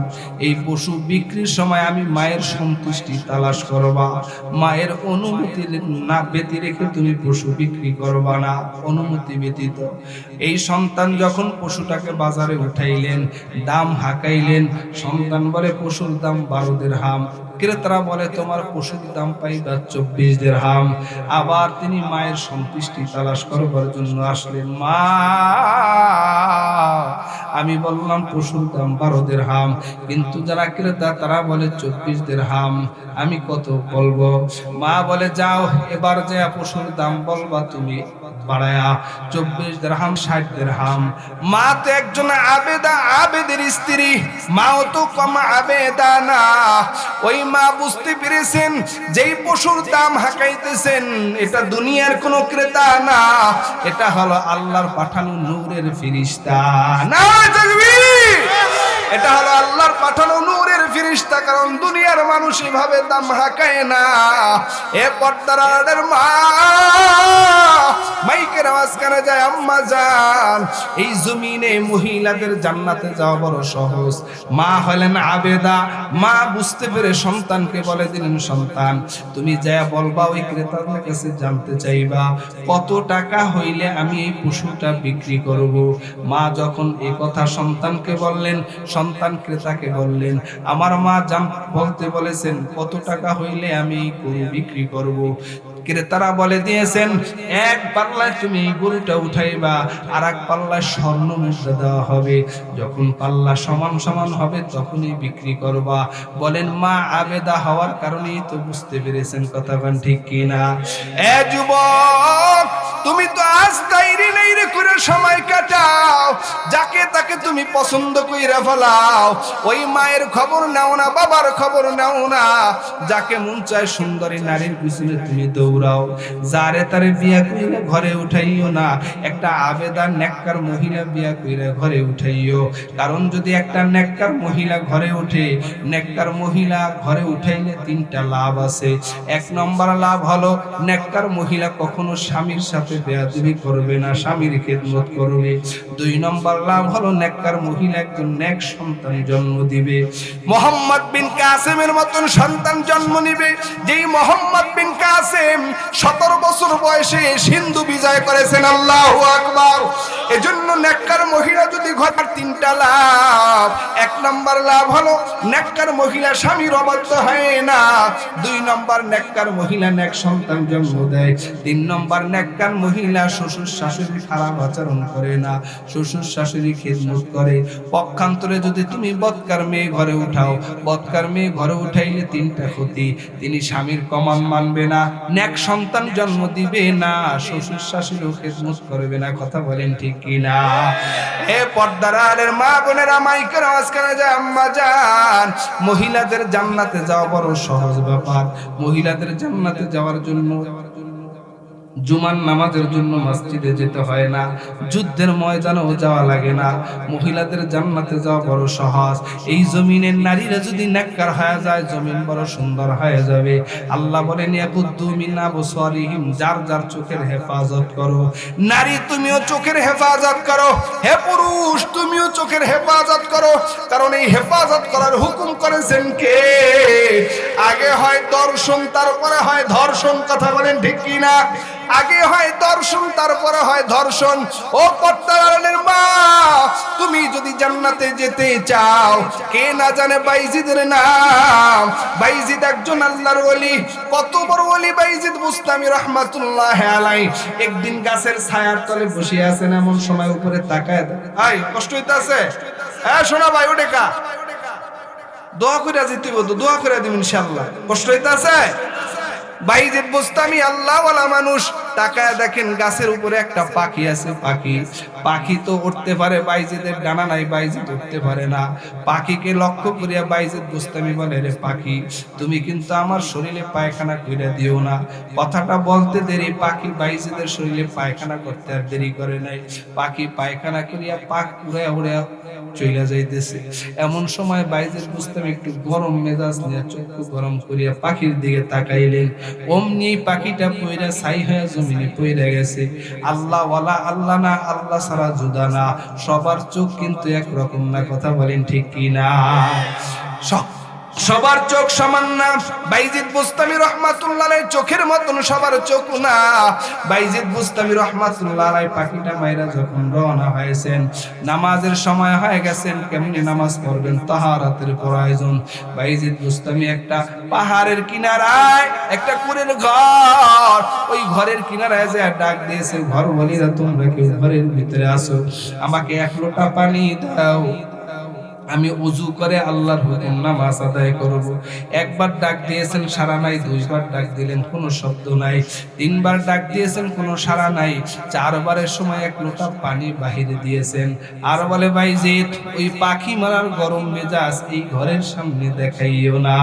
এই পশু বিক্রির সময় আমি মায়ের সন্তুষ্টি তালাশ করবা, মায়ের অনুমতি না ব্যতি রেখে তুমি পশু বিক্রি করবা না, অনুমতি ব্যতীত। এই সন্তান যখন পশুটাকে বাজারে উঠাইলেন, দাম হাঁকাইলেন। সন্তান বলে, পশুর দাম 12 দিরহাম। ক্রেতারা বলে, তোমার পশুর দাম পাইবা 24 দিরহাম। আবার তিনি মায়ের সন্তুষ্টি তালাশ করবার জন্য আসলেন। মা, আমি বললাম পশুর দাম 12 দিরহাম, কিন্তু যারা ক্রেতা তারা বলে 24 দিরহাম, আমি কত বলবো? মা বলে, যাও এবার যা পশুর দাম বলবা তুমি বাড়ায়া 24 দিরহাম 60 দিরহাম। মা তো একজন আবেদা, আবেদের স্ত্রী, মাও তো কম আবেদা না। ওই মা বুঝতে পেরেছেন যেই পশুর দাম হাঁকাইতেছেন এটা দুনিয়ার কোনো ক্রেতা না, এটা হলো আল্লাহর পাঠানো নূরের ফেরেশতা। নারে তাকবীর। এটা হলো আল্লাহর পাঠানো নূরের ফেরেশতা, কারণ দুনিয়ার মানুষ এভাবে দাম হাঁকায় না। এ পর্দার আড়ালের মা, মাইকের আওয়াজ কানে যায়, আম্মা জান, এই জমিনে মহিলাদের জান্নাতে যাওয়া বড় সহজ। মা হলেন আবেদা। মা বুঝতে পেরে সন্তানকে বলে দিলেন, সন্তান, তুমি যা বলবা ওই ক্রেতাদের কাছে জানতে চাইবা কত টাকা হইলে আমি এই পশুটা বিক্রি করব। মা যখন এই কথা সন্তানকে বললেন, সন্তান ক্রেতাকে বললেন, আমার মা বলতে বলেছেন কত টাকা হইলে আমি এই গরু বিক্রি করব। ক্রেতারা বলে দিয়েছেন, এক পাল্লায় তুমি এই গরুটা উঠাইবা, আর এক পাল্লায় স্বর্ণ মুদ্রা দেওয়া হবে। যখন পাল্লা সমান সমান হবে তখনই বিক্রি করবা। বলেন, মা আবেদা হওয়ার কারণেই তো বুঝতে পেরেছেন। কথা বলেন ঠিক কিনা? এ যুবক, তুমি তো আজ তাইরি নাইরে করে সময় কাটাও, যাকে তাকে তুমি পছন্দ কইরা ফেলাও। ওই মায়ের খবর নাও না, বাবার খবর নাও না, যাকে মন চায় সুন্দরী নারীর পিছনে তুমি দৌড়াও। যারে তারে বিয়া কইরা ঘরে উঠাইও না, একটা আবেদা নেককার মহিলা বিয়া কইরা ঘরে উঠাইও। কারণ যদি একটা নেককার মহিলা ঘরে ওঠে, নেককার মহিলা ঘরে উঠাইলে 3টা লাভ আছে। 1 নম্বর লাভ হলো নেককার মহিলা কখনো স্বামীর সাথে বেয়াদবি করবে না, স্বামীর খেদমত করবে। 2 নম্বর লাভ হলো নেককার মহিলা একজন নেক সন্তান জন্ম দিবে। মোহাম্মদ বিন কাসেমের মতন সন্তান জন্ম নিবে, যেই মোহাম্মদ বিন কাসেম 17 বছর বয়সে সিন্ধু বিজয় করেছেন। আল্লাহু আকবার। এজন্য নেককার মহিলা যদি ঘরে 3টা লাভ। 1 নম্বর লাভ হলো নেককার মহিলা স্বামীর অবাধ্য হয় না। 2 নম্বর নেককার মহিলা নেক সন্তান জন্ম দেয়। 3 নম্বর নেককার মহিলা শ্বশুর শাশুড়ি খারাপ আচরণ করে না, শ্বশুর শাশুড়ি খেদমত করে। পক্ষান্তরে যদি তুমি বদকার মেয়ে ঘরে উঠাও, বদকার মেয়ে ঘরে উঠাইলে 3টা ক্ষতি। তিনি স্বামীর কমান মানবে না, নেক সন্তান জন্ম দিবে না, শ্বশুর শাশুড়িও খেদমত করবে না। কথা বলেন ঠিক কিনা? এ পর্দার আড়ালের মা বোনেরা, মাইকের আওয়াজ কানে যায়, আম্মা জান, মহিলাদের জান্নাতে যাওয়া বড় সহজ ব্যাপার। মহিলাদের জান্নাতে যাওয়ার জন্য জুমার নামাজের জন্য মসজিদে যেতে হয় না, যুদ্ধের ময়দানেও যাওয়া লাগে না। মহিলাদের জান্নাতে যাওয়া বড় সহজ। এই জমিনের নারীরা যদি নেককার হয়ে যায়, জমিন বড় সুন্দর হয়ে যাবে। আল্লাহ বলেন, ইয়াকুদ্দু মিন আবসারিহিম, যার যার চোখের হেফাজত করো। নারী, তুমিও চোখের হেফাজত করো। হে পুরুষ, তুমিও চোখের হেফাজত করো। কারণ এই হেফাজত করার হুকুম করেছেন কে? আগে হয় দর্শন, তারপরে হয় ধর্ষণ। কথা বলেন ঠিক কিনা? আগে হয় দর্শন, তারপরে হয় ধর্ষণ। ও পর্দার আড়ালের মা, তুমি যদি জান্নাতে যেতে চাও, কে না জানে বাইজিদের নাম? বাইজিদ একজন আল্লাহর ওলি। কত বড় ওলি বাইজিদ বুস্তামি রাহমাতুল্লাহ আলাইহি। একদিন গাছের ছায়ার তলে বসে আছেন, এমন সময় উপরে তাকায়, আই কষ্ট হইতাছে, হ্যাঁ শোনা ভাই, ওটা কা দোয়া করে জিতিব, তো দোয়া করে দিবেন ইনশাআল্লাহ। কষ্ট হইতাছে? বাইজিদ বুস্তামি আল্লাহওয়ালা মানুষ, তাকায় দেখেন গাছের উপরে একটা পাখি আছে। পাখি তো উঠতে পারে, বাইজিদের ডানা নাই, বাইজিদ উঠতে পারে না। পাখিকে লক্ষ্য করিয়া বাইজিদ বুস্তামি বলে, রে পাখি, তুমি কিন্তু আমার শরীরে পায়খানা কইরা দিও না। কথাটা বলতে দেরি, পাখি বাইজিদের শরীরে পায়খানা করতে আর দেরি করে নাই। পাখি পায়খানা করিয়া পাক উড়ে উড়ে চইলা যাইতেছে। এমন সময় বাইজিদ বুস্তামি একটু গরম মেজাজ নিয়ে চক্ষু গরম করিয়া পাখির দিকে তাকাইলেন। অমনি পাখিটা পইরা ছাই হয়ে জমিনে পইরা গেছে। আল্লাহ ওয়ালা আল্লাহ না, আল্লাহ ছাড়া জুদা না। সবার চোখ কিন্তু একরকম না, কথা বলেন ঠিক কি না? সবার চোখ সমান না। বাইজিদ বুস্তামি রহমাতুল্লাহ আলাইহির চোখের মতন সবার চোখ না। বাইজিদ বুস্তামি রহমাতুল্লাহ আলাইহি পাখিটা মাইরা যখন রওনা হয়েছেন, নামাজের সময় হয়ে গেছেন, কেমনে নামাজ পড়বেন, তাহারাতের প্রয়োজন। বাইজিদ বুস্তামি একটা পাহাড়ের কিনারায় একটা কুড়ের ঘর, ওই ঘরের কিনারায় যে ডাক দিয়েছে, ঘর বলিরা তোমরা কেউ ঘরের ভিতরে আসো, আমাকে এক লোটা পানি দাও, আমি ওযু করে আল্লাহর হুকুম নামাজ আদায় করব। একবার ডাক দিয়েছেন, সাড়া নাই। দুইবার ডাক দিলেন, কোনো শব্দ নাই। তিনবার ডাক দিয়েছেন, কোনো সাড়া নাই। চারবারের সময় এক লোটা পানি বাহিরে দিয়েছেন। আর বলে, বাইজিদ, ওই পাখি মারার গরম মেজাজ এই ঘরের সামনে দেখাইও না।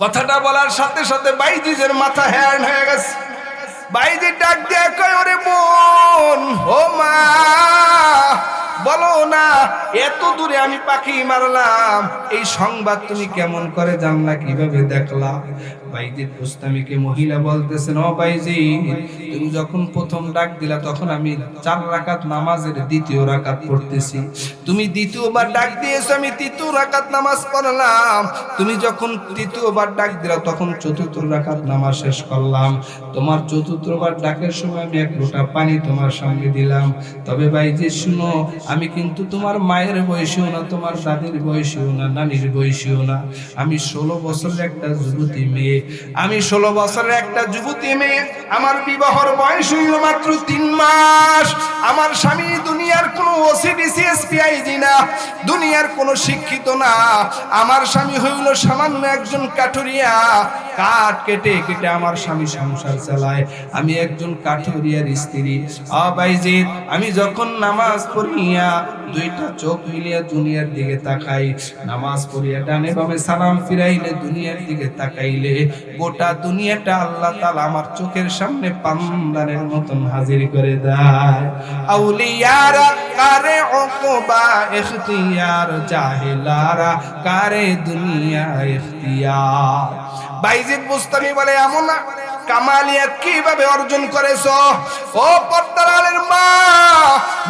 কথাটা বলার সাথে সাথে বাইজিদের মাথা হ্যান হয়ে গেছে। বাইজিদ ডাক দিয়ে কয়, ওরে বোন, ও মা, বলো না, এত দূরে আমি পাখি মারলাম, এই সংবাদ তুমি কেমন করে জানলা, কিভাবে দেখলা? বাইজিদ বুস্তামিকে মহিলা বলতেছেন, ও বাইজিদ, তুমি যখন প্রথম ডাক দিলা তখন আমি 4 রাকাত নামাজের দ্বিতীয় রাকাত পড়তেছি। তুমি দ্বিতীয়বার ডাক দিয়েছো, আমি তৃতীয় রাকাত নামাজ পড়লাম। তুমি যখন তৃতীয়বার ডাক দিলা তখন চতুর্থ রাকাত নামাজ শেষ করলাম। তোমার চতুর্থবার ডাকের সময় আমি এক লোটা পানি তোমার সামনে দিলাম। তবে বাইজিদ শুনো, আমি কিন্তু তোমার মায়ের বয়সীও না, তোমার দাদির বয়সীও না, নানির বয়সীও না। আমি 16 বছরের একটা যুবতী মেয়ে। আমি 16 বছরের একটা যুবতী মেয়ে। আমার বিবাহর বয়স হইল মাত্র 3 মাস। আমার স্বামী দুনিয়ার কোনো ওসিডিসিএসপিআইজি না, দুনিয়ার কোনো শিক্ষিত না। আমার স্বামী হইল সামান্য একজন কাঠুরিয়া। কাঠ কেটে কেটে আমার স্বামী সংসার চালায়। আমি একজন কাঠুরিয়ার স্ত্রী। বাইজিদ, আমি যখন নামাজ পড়িয়া দুইটা চোখ মিলিয়া দুনিয়ার দিকে তাকাই, নামাজ পড়িয়া ডানে বামে সালাম ফিরাইলে, দুনিয়ার দিকে তাকাইলে গোটা দুনিয়াটা আল্লাহ তাআলা আমার চোখের সামনে পান্দানের মতন হাজির করে দেয়। আউলিয়ারা কারে উকবা ইখতিয়ার, জাহেলারা কারে দুনিয়া ইখতিয়ার। বাইজিদ বুস্তামি বলে, এমন কামালিয়াত কিভাবে অর্জন করেছো? ও পর্দার আলের মা,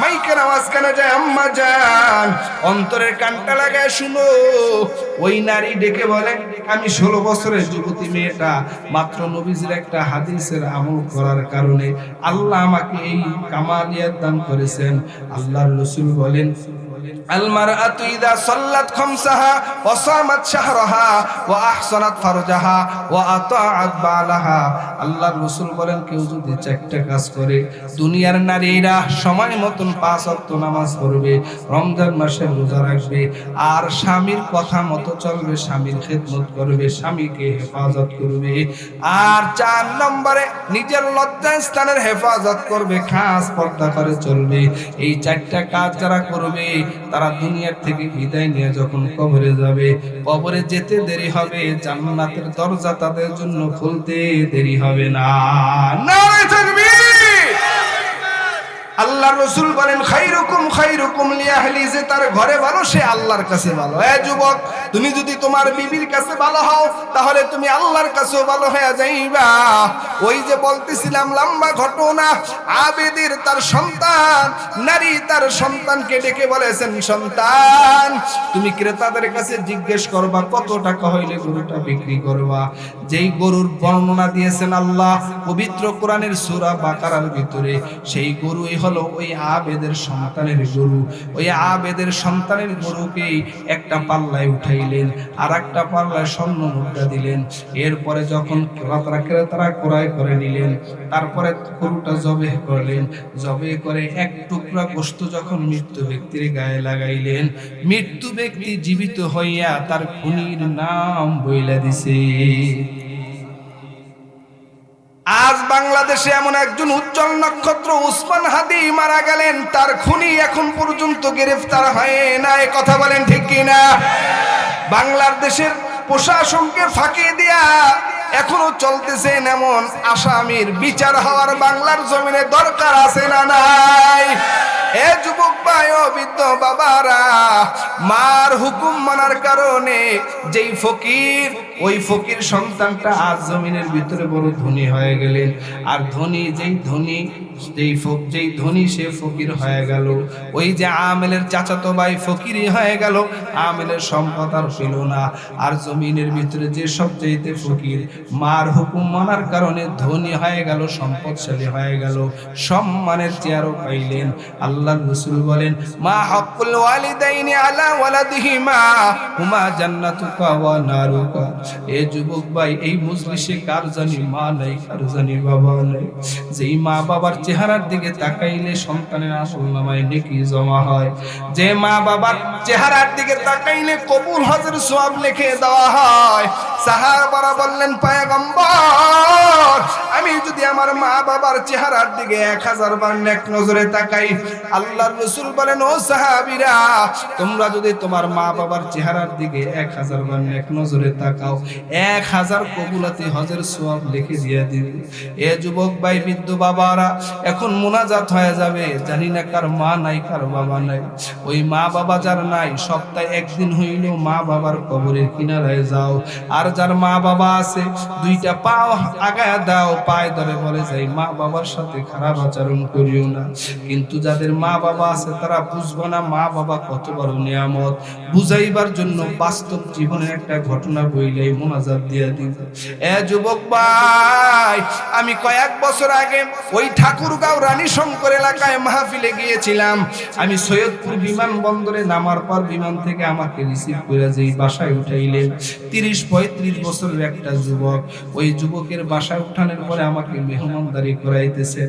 মাইকের আওয়াজ কেন যায় আম্মা জান, অন্তরের কানটা লাগায় শুনো। ওই নারী ডেকে বলে, আমি 16 বছরের যুবতী মেয়েটা, মাত্র নবীজির একটা হাদিসের আমল করার কারণে আল্লাহ আমাকে এই কামালিয়াত দান করেছেন। আল্লাহর রাসূল বলেন, আল মারআতু ইযা সাল্লাত খামসাহা ওয়া সামাত শাহরাহা ওয়া আহসানাত ফারজাহা ওয়া আতাআত বালাহা। আল্লাহর রাসূল বলেন, কেউ যদি 4টা কাজ করে, দুনিয়ার নারীরা সময় মতন 5 ওয়াক্ত নামাজ পড়বে, রমজান মাসে রোজা রাখবে, আর স্বামীর কথা মতো চলবে, স্বামীর খেদমত করবে, স্বামীকে হেফাজত করবে, আর 4 নম্বরে নিজের লজ্জাস্থানের হেফাজত করবে, খাস পর্দা করে চলবে। এই 4টা কাজ যারা করবে, তারা দুনিয়ার থেকে বিদায় নিয়ে যখন কবরে যাবে, কবরে যেতে দেরি হবে, জান্নাতের দরজা তাদের জন্য খুলতে দেরি হবে না। নারে তাকবীর! আল্লাহর রাসূল বলেন, খায়রুকুম খায়রুকুম লিআহলি, যে তার ঘরে ভালো সে আল্লাহর কাছে ভালো। এ যুবক, তুমি যদি তোমার বিবির কাছে ভালো হও, তাহলে তুমি আল্লাহর কাছেও ভালো হয়ে যাইবা। ওই যে বলতেছিলাম লম্বা ঘটনা, আবেদের তার সন্তান, নারী তার সন্তানকে ডেকে বলেছেন, সন্তান, তুমি ক্রেতাদের কাছে জিজ্ঞেস করবা কত টাকা হইলে গরুটা বিক্রি করবা। যেই গরুর বর্ণনা দিয়েছেন আল্লাহ পবিত্র কোরআনের সূরা বাকারার ভিতরে, সেই গরুই হলো ওই আবেদের সন্তানের গরু। ওই আবেদের সন্তানের গরুকে একটা পাল্লায় উঠাইলেন, আর একটা পাল্লায় স্বর্ণ মুদ্রা দিলেন। এরপরে যখন ক্রেতারা ক্রয় করে নিলেন, তারপরে গরুটা জবেহ করলেন। জবেহ করে এক টুকরা গোশত যখন মৃত্যু ব্যক্তির গায়ে লাগাইলেন, মৃত্যু ব্যক্তি জীবিত হইয়া তার খুনির নাম বইলা দিছে। বাংলাদেশে এমন একজন উজ্জ্বল নক্ষত্র উসমান হাদি মারা গেলেন, তার খুনি এখন পর্যন্ত গ্রেফতার হয় না। এ কথা বলেন ঠিক কিনা? বাংলাদেশের প্রশাসনকে ফাঁকি দিয়া এখনো চলতেছেন এমন আসামির বিচার হওয়ার বাংলার জমিনে দরকার আছে না নাই? এ যুবক ভাই ও বৃদ্ধ বাবারা, মার হুকুম মানার কারণে যেই ফকির, ওই ফকির সন্তানটা আজ জমিনের ভিতরে বড় ধনী হয়ে গেলেন। আর ধনী যেই ধনী সে ফকির হয়ে গেল। ওই যে আমেলের চাচাতো ভাই ফকিরই হয়ে গেল, আমেলের সম্পদ আর পেল না। আর জমিনের ভিতরে যে সব চাইতে ফকির, মার হুকুম মানার কারণে ধনী হয়ে গেল, সম্পদশালী হয়ে গেল, সম্মানের চেয়ারও পাইলেন। আল্লাহর রাসূল বলেন, মা হাক্কুল ওয়ালিদাইনি আলা ওয়ালাদিহিমা হুমা জান্নাতুকা ওয়া নারুকা। এ যুবক ভাই, এই মজলিসে কার জানি মা নাই, কার জানি বাবা নাই? যেই মা বাবার চেহারার দিকে তাকাইলে সন্তানের আমলনামায় নেকি জমা হয়, যে মা বাবার চেহারার দিকে তাকাইলে কবুল হজের সওয়াব লিখে দেওয়া হয়। সাহাবারা বললেন, পয়গম্বর, আমি যদি আমার মা বাবার চেহারার দিকে 1000 বার নেক নজরে তাকাই। আল্লাহর রাসূল বলেন, ও সাহাবীরা, তোমরা যদি তোমার মা বাবার চেহারার দিকে 1000 বার নেক নজরে তাকাও, 1000 কবুলাতি হজের সওয়াব লিখে দিয়ে দিবে। এ যুবক ভাই, বৃদ্ধ বাবারা, এখন মুনাজাত হয়ে যাবে। জানি না কার মা নাই, কার বাবা নাই। ওই মা বাবা যার নাই, সপ্তাহে একদিন হইল মা বাবার কবরের কিনারায় যাও। আর যার মা বাবা আছে, 2টা পাও আগায় দাও, পায়ে ধরে বলে যাই, মা বাবার সাথে খারাপ আচরণ করিও না। কিন্তু যাদের মা বাবা আছে তারা বুঝবো না মা বাবা কত বড় নিয়ামত। বুঝাইবার জন্য বাস্তব জীবনের একটা ঘটনা বইলেই মুনাজাত দিয়ে দিন। এ যুবক ভাই, আমি কয়েক বছর আগে ওই ঠাকুরগাঁও রানী শঙ্কর এলাকায় মাহফিলে গিয়েছিলাম। আমি সৈয়দপুর বিমানবন্দরে নামার পর বিমান থেকে আমাকে রিসিভ করে যেই বাসায় উঠাইলেন, 30-35 বছরের একটা যুবক। ওই যুবকের বাসায় উঠানোর পরে আমাকে মেহমানদারি করাইতেছে।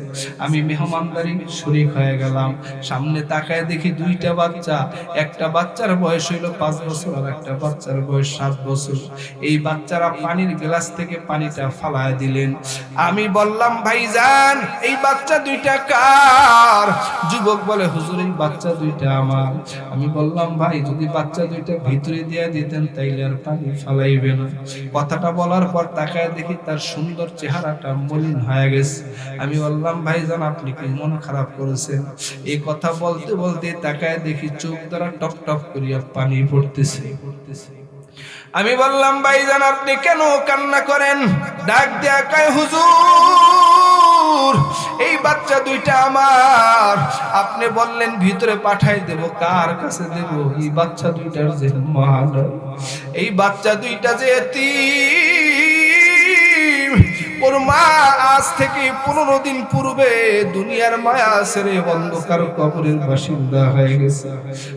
আমি মেহমানদারি শরীক হয়ে গেলাম। সামনে তাকায় দেখি 2টা বাচ্চা। একটা বাচ্চার বয়স হইল 5 বছর, আর একটা বাচ্চার বয়স 7 বছর। এই বাচ্চারা পানির গ্লাস থেকে পানিটা ফালায় দিলেন। আমি বললাম, ভাইজান, এই বাচ্চা 2টা কার? যুবক বলে, হুজুর, এই বাচ্চা 2টা আমার। আমি বললাম, ভাই, যদি বাচ্চা 2টা ভিতরে দিয়ে দিতেন তাইলে আর পানি ফালাইবে না। কথাটা বলার পর তাকায় দেখি তার সুন্দর চেহারাটা মলিন হয়ে গেছে। আমি বললাম, ভাইজান, আপনি কি মন খারাপ করেছেন? এই কথা বলতে বলতে তাকায় দেখি চোখ দ্বারা টপ টপ করিয়া পানি পড়তেছে। আমি বললাম, ভাইজান, আপনি কেন কান্না করেন? ডাক দেয়া কয়, হুজুর, এই বাচ্চা 2টা আমার। আপনি বললেন ভিতরে পাঠাই দেব, কার কাছে দেব? এই বাচ্চা 2টার যে মা নাই, এই বাচ্চা 2টা যে এতিম, ওর মা আজ থেকে 15 দিন পূর্বে দুনিয়ার মায়া ছেড়ে অন্ধকার কবরের বাসিন্দা হয়ে গেছে।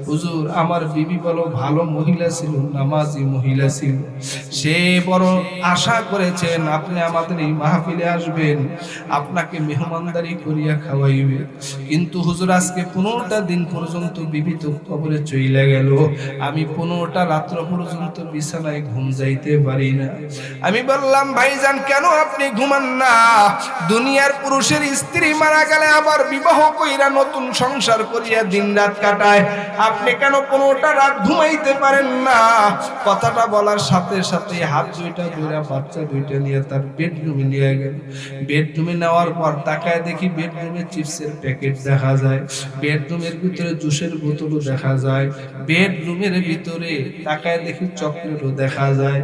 হুজুর, আমার বিবি বলো ভালো মহিলা ছিল, নামাজি মহিলা ছিল। সে বড় আশা করেছেন আপনি আমাদের এই মাহফিলে আসবেন, আপনাকে মেহমানদারি করিয়া খাওয়াইবে। কিন্তু হুজুর, আজকে 15টা দিন পর্যন্ত বিবি তো কবরে চইলা গেল। আমি 15টা রাত্র পর্যন্ত বিছানায় ঘুম যাইতে পারি না। আমি বললাম, ভাইজান, কেন আপনি ঘুমান না? দুনিয়ার পুরুষের স্ত্রী মারা গেলে আবার বিবাহ কইরা নতুন সংসার করিয়া দিন রাত কাটায়, আপনি কেন 15টা রাত ঘুমাইতে পারেন না? কথাটা বলার সাথে সাথে হাত 2টা ধরে বাচ্চা 2টা নিয়ে তার বেডরুমে নিয়ে গেল। বেডরুমে নেওয়ার পর তাকায় দেখি বেডরুমে চিপসের প্যাকেট দেখা যায়, বেডরুমের ভিতরে জুসের বোতলও দেখা যায়, বেডরুমের ভিতরে তাকায় দেখি চকলেটও দেখা যায়।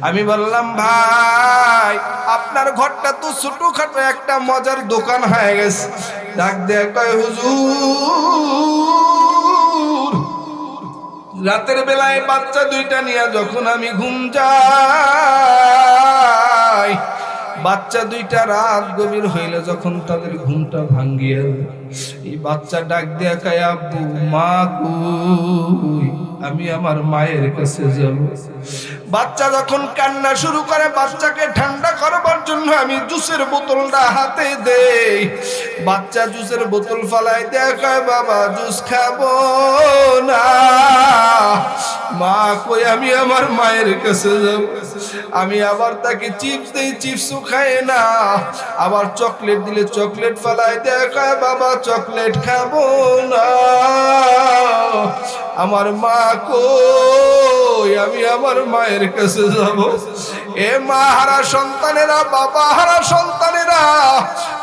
আমি বললাম, ভাই, আপনার ঘরটা তো ছোটখাটো একটা মজার দোকান হয়ে গেছে। ডাক দেয়া কয়, হুজুর, রাতের বেলায় বাচ্চা 2টা নিয়ে যখন আমি ঘুম যাই, বাচ্চা 2টা রাত গভীর হইলে যখন তাদের ঘুমটা ভাঙ্গিয়া, এই বাচ্চা ডাক দেয়া কয়, আব্বু, মা কই? আমি আমার মায়ের কাছে যাব। বাচ্চা যখন কান্না শুরু করে, বাচ্চাকে ঠান্ডা করবার জন্য আমি জুসের বোতলটা হাতে দেই। বাচ্চা জুসের বোতল ফালাই দেয়া কয় বাবা জুস খাবো না। মা কই আমি আমার মায়ের কাছে যাব। আমি আবার তাকে চিপস দেই, চিপসও খায় না। আবার চকলেট দিলে চকলেট ফালাই দেয়া কয় বাবা চকলেট খাবো না। আমার মা কই আমি আমার মায়ের কাছে যাব। এ মা হারা সন্তানেরা, বাবা হারা সন্তানেরা,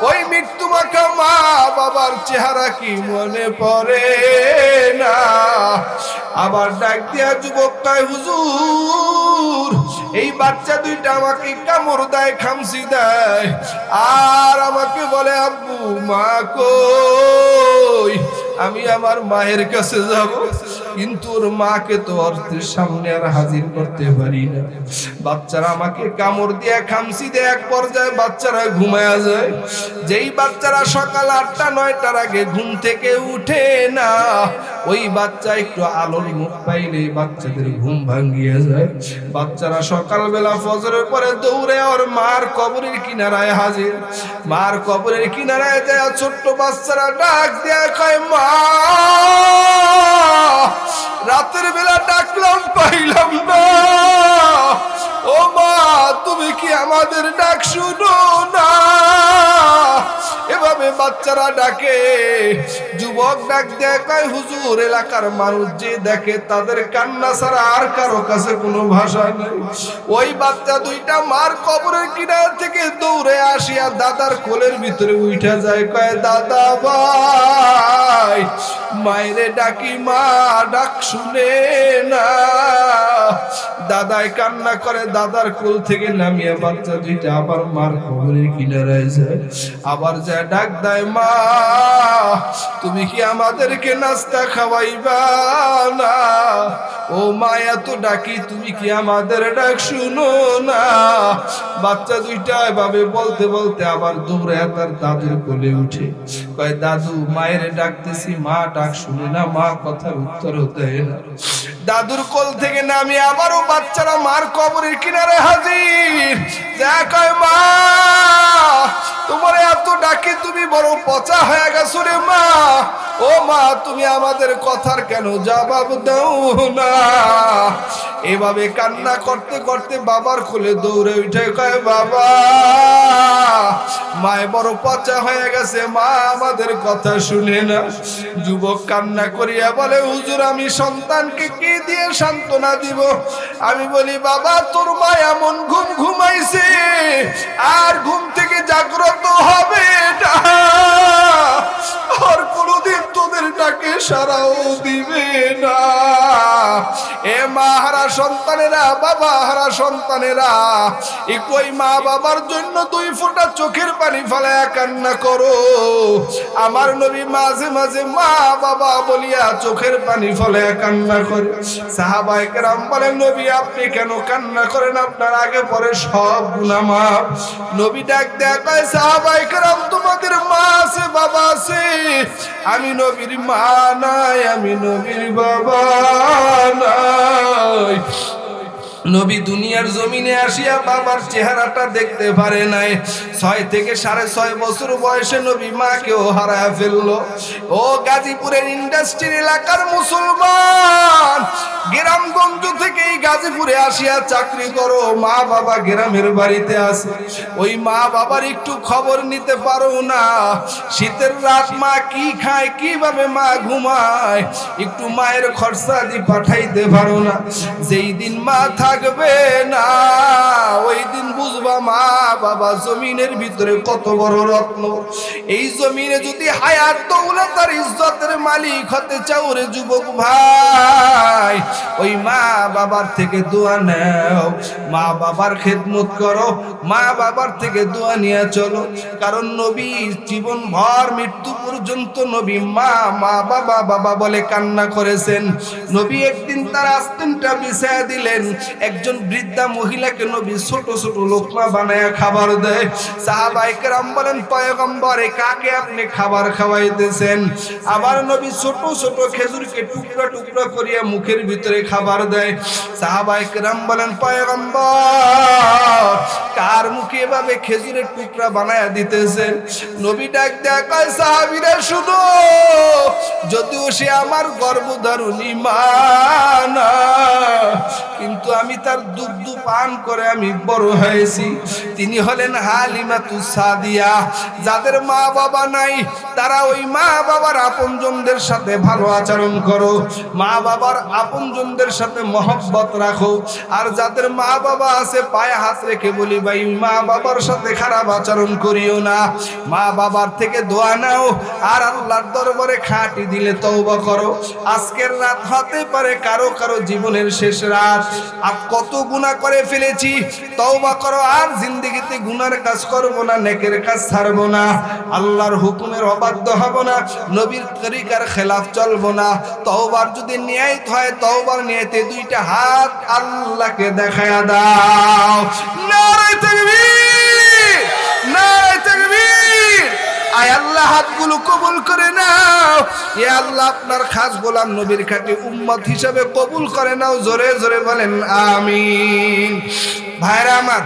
ওই মৃত্যু মাখা মা বাবার চেহারা কি মনে পড়ে না? আবার ডাক দিয়া যুবক কয় হুজুর এই বাচ্চা দুইটা আমাকে কামড় দেয়, খামসি দেয়, আর আমাকে বলে আব্বু মা কই আমি আমার মায়ের কাছে যাব। কিন্তু ওর মাকে তো অর্থের সামনে আর হাজির করতে পারি না। বাচ্চারা আমাকে কামড় দিয়ে খামসি দিয়ে এক পর্যায়ে বাচ্চারা ঘুমায়া যায়। যেই বাচ্চারা সকাল 8টা-9টার আগে ঘুম থেকে উঠে না, ওই বাচ্চা একটু আলোর মুখ পাইলে বাচ্চাদের ঘুম ভাঙ্গিয়ে যায়। বাচ্চারা সকালবেলা ফজরের পরে দৌড়ে ওর মার কবরের কিনারায় হাজির। মার কবরের কিনারায় যায় ছোট্ট বাচ্চারা ডাক দেয়া কয় মা রাতের বেলা ডাকলাম পাইলাম না, ও মা তুমি কি আমাদের ডাক শুনো না? এভাবে বাচ্চারা ডাকে। যুবক ডাক দেয় কয় হুজুর এলাকার মানুষ যে দেখে তাদের কান্না ছাড়া আর কারো কাছে কোনো ভাষা নেই। ওই বাচ্চা দুইটা মার কবরের কিনারা থেকে দৌড়ে আসিয়া দাদার কোলের ভিতরে উঠা যায়, কয় দাদা ভাই মায়েরে ডাকি মা ডাক শুনে না। দাদাই কান্না করে, দাদার কোল থেকে নামিয়ে বাচ্চা দুইটা আবার মার কবরের কিনারায় যায়। আবার যায় ডাক দেয় মা তুমি কি আমাদেরকে নাস্তা খাওয়াইবা না? ও মা এত ডাকি তুমি কি আমাদের ডাক শুনো না? বাচ্চা দুইটা এভাবে বলতে বলতে আবার দৌড়ে তার দাদুর কোলে উঠে কয় দাদু মায়ের ডাকতেছি, মা ডাক শুনে না, মা কথার উত্তর দেয় না। দাদুর কোল থেকে নামি আবারও বাচ্চারা মার কবরের কিনারে হাজির। যা কয় মা তোমার এত ডাকে তুমি বড় পচা হয়ে গেছো রে মা। ও মা তুমি আমাদের কথার কেন জবাব দাও না? এভাবে কান্না করতে করতে বাবার কোলে দৌড়ে উঠে কয় বাবা মায় বড় পচা হয়ে গেছে, মা আমাদের কথা শুনে না। যুবক কান্না করিয়া বলে হুজুর আমি সন্তানকে কি দিয়ে সান্ত্বনা দিব? আমি বলি বাবা তোর মা এমন ঘুম ঘুমাইছে আর ঘুম থেকে জাগ্রত হবে না, আর কোনদিন তোদের ডাকে সারাও দিবে না। এ মা হারা সন্তানেরা, বাবা হারা সন্তানেরা, একই মা বাবার জন্য 2 ফোঁটা চোখের পানি ফেলায়া কান্না করো। আমার নবী মাঝে মাঝে মা বাবা বলিয়া চোখের পানি ফেলায়া কান্না করে। সাহাবায়ে কেরাম বলেন নবী আপনি কেন কান্না করেন? আপনার আগে পরে সব গুনাহ মাফ। নবী ডাক দেয়া কয় সাহাবায়ে কেরাম তোমাদের মা আছে বাবা আছে, আমি নবীর মা নাই, আমি নবীর বাবা নাই। নবী দুনিয়ার জমিনে আসিয়া বাবার চেহারাটা দেখতে পারে নাই। 6 থেকে 6.5 বছর বয়সে নবী মাকেও হারায় ফেললো। ও গাজীপুরের ইন্ডাস্ট্রি এলাকার মুসলমান, গ্রামগঞ্জ থেকে এই গাজীপুরে আসিয়া চাকরি করো, মা বাবা গ্রামের বাড়িতে আছে, ওই মা বাবার একটু খবর নিতে পারো না? শীতের রাত মা কি খায়, কিভাবে মা ঘুমায়, একটু মায়ের খরচা দিয়ে পাঠাইতে পারো না? যেই দিন মা থাকবে না ওই দিন বুঝবা মা বাবা জমিনের ভিতরে কত বড় রত্ন। এই জমিনে যদি হায়াত দৌলত আর ইজ্জতের মালিক হতে চাও রে যুবক ভাই, ওই মা বাবার থেকে দোয়া নাও, মা বাবার খেদমত করো, মা বাবার থেকে দোয়া নিয়ে চলো। কারণ নবী জীবন ভর মৃত্যু পর্যন্ত নবী মা মা বাবা বাবা বলে কান্না করেছেন। নবী একদিন তার আস্তিনটা বিছায়া দিলেন, একজন বৃদ্ধা মহিলাকে নবী ছোট ছোট লোকমা বানায়া খাবার দেয়। সাহাবায়ে কেরাম বলেন, পয়গম্বর কাকে আপনি খাবার খাওয়াইতেছেন? আবার নবী ছোট ছোট খেজুরকে টুকরা টুকরা করিয়া মুখের ভিতরে খাবার দেয়। সাহাবায়ে কেরাম বলেন, পয়গম্বর কার মুখে এভাবে খেজুরের টুকরা বানায়া দিতেছেন? নবী ডাক দেয়া কয়, সাহাবীরা শুনো, যদিও সে আমার গর্ভধারিণী মা না, কিন্তু আমি তার দুগ্ধ পান করে আমি বড় হয়েছি। তিনি হলেন হালিমাতুস সাদিয়া। যাদের মা বাবা নাই তারা ওই মা বাবার আপনজনদের সাথে ভালো আচরণ করো, মা বাবার আপনজনদের সাথে মহব্বত রাখো। আর যাদের মা বাবা আছে পায়ে হাত রেখে বলি, ভাই মা বাবার সাথে খারাপ আচরণ করিও না, মা বাবার থেকে দোয়া নাও, আর আল্লাহর দরবারে খাঁটি দিলে তওবা করো। আজকের রাত হতে পারে কারো কারো জীবনের শেষ রাত। আর কত গুনাহ করে ফেলেছি, তওবা করো, আর জিন্দেগিতে গুনার কাজ করব না, নেকের কাজ ছাড়ব না, আল্লাহর হুকুমের অবাধ্য হব না, নবীর তরিকার খেলাফ চলব না। তওবার যদি নিয়ত হয়, তওবার নিয়তে দুইটা হাত আল্লাহকে দেখায়া দাও। নারে তাকবীর, নারে তাকবীর। আয় আল্লাহ হাতগুলো কবুল করে নাও। এ আল্লাহ আপনার খাস গোলাম নবীর খাঁটি উম্মত হিসেবে কবুল করে নাও। জোরে জোরে বলেন আমিন। ভাইরা আমার,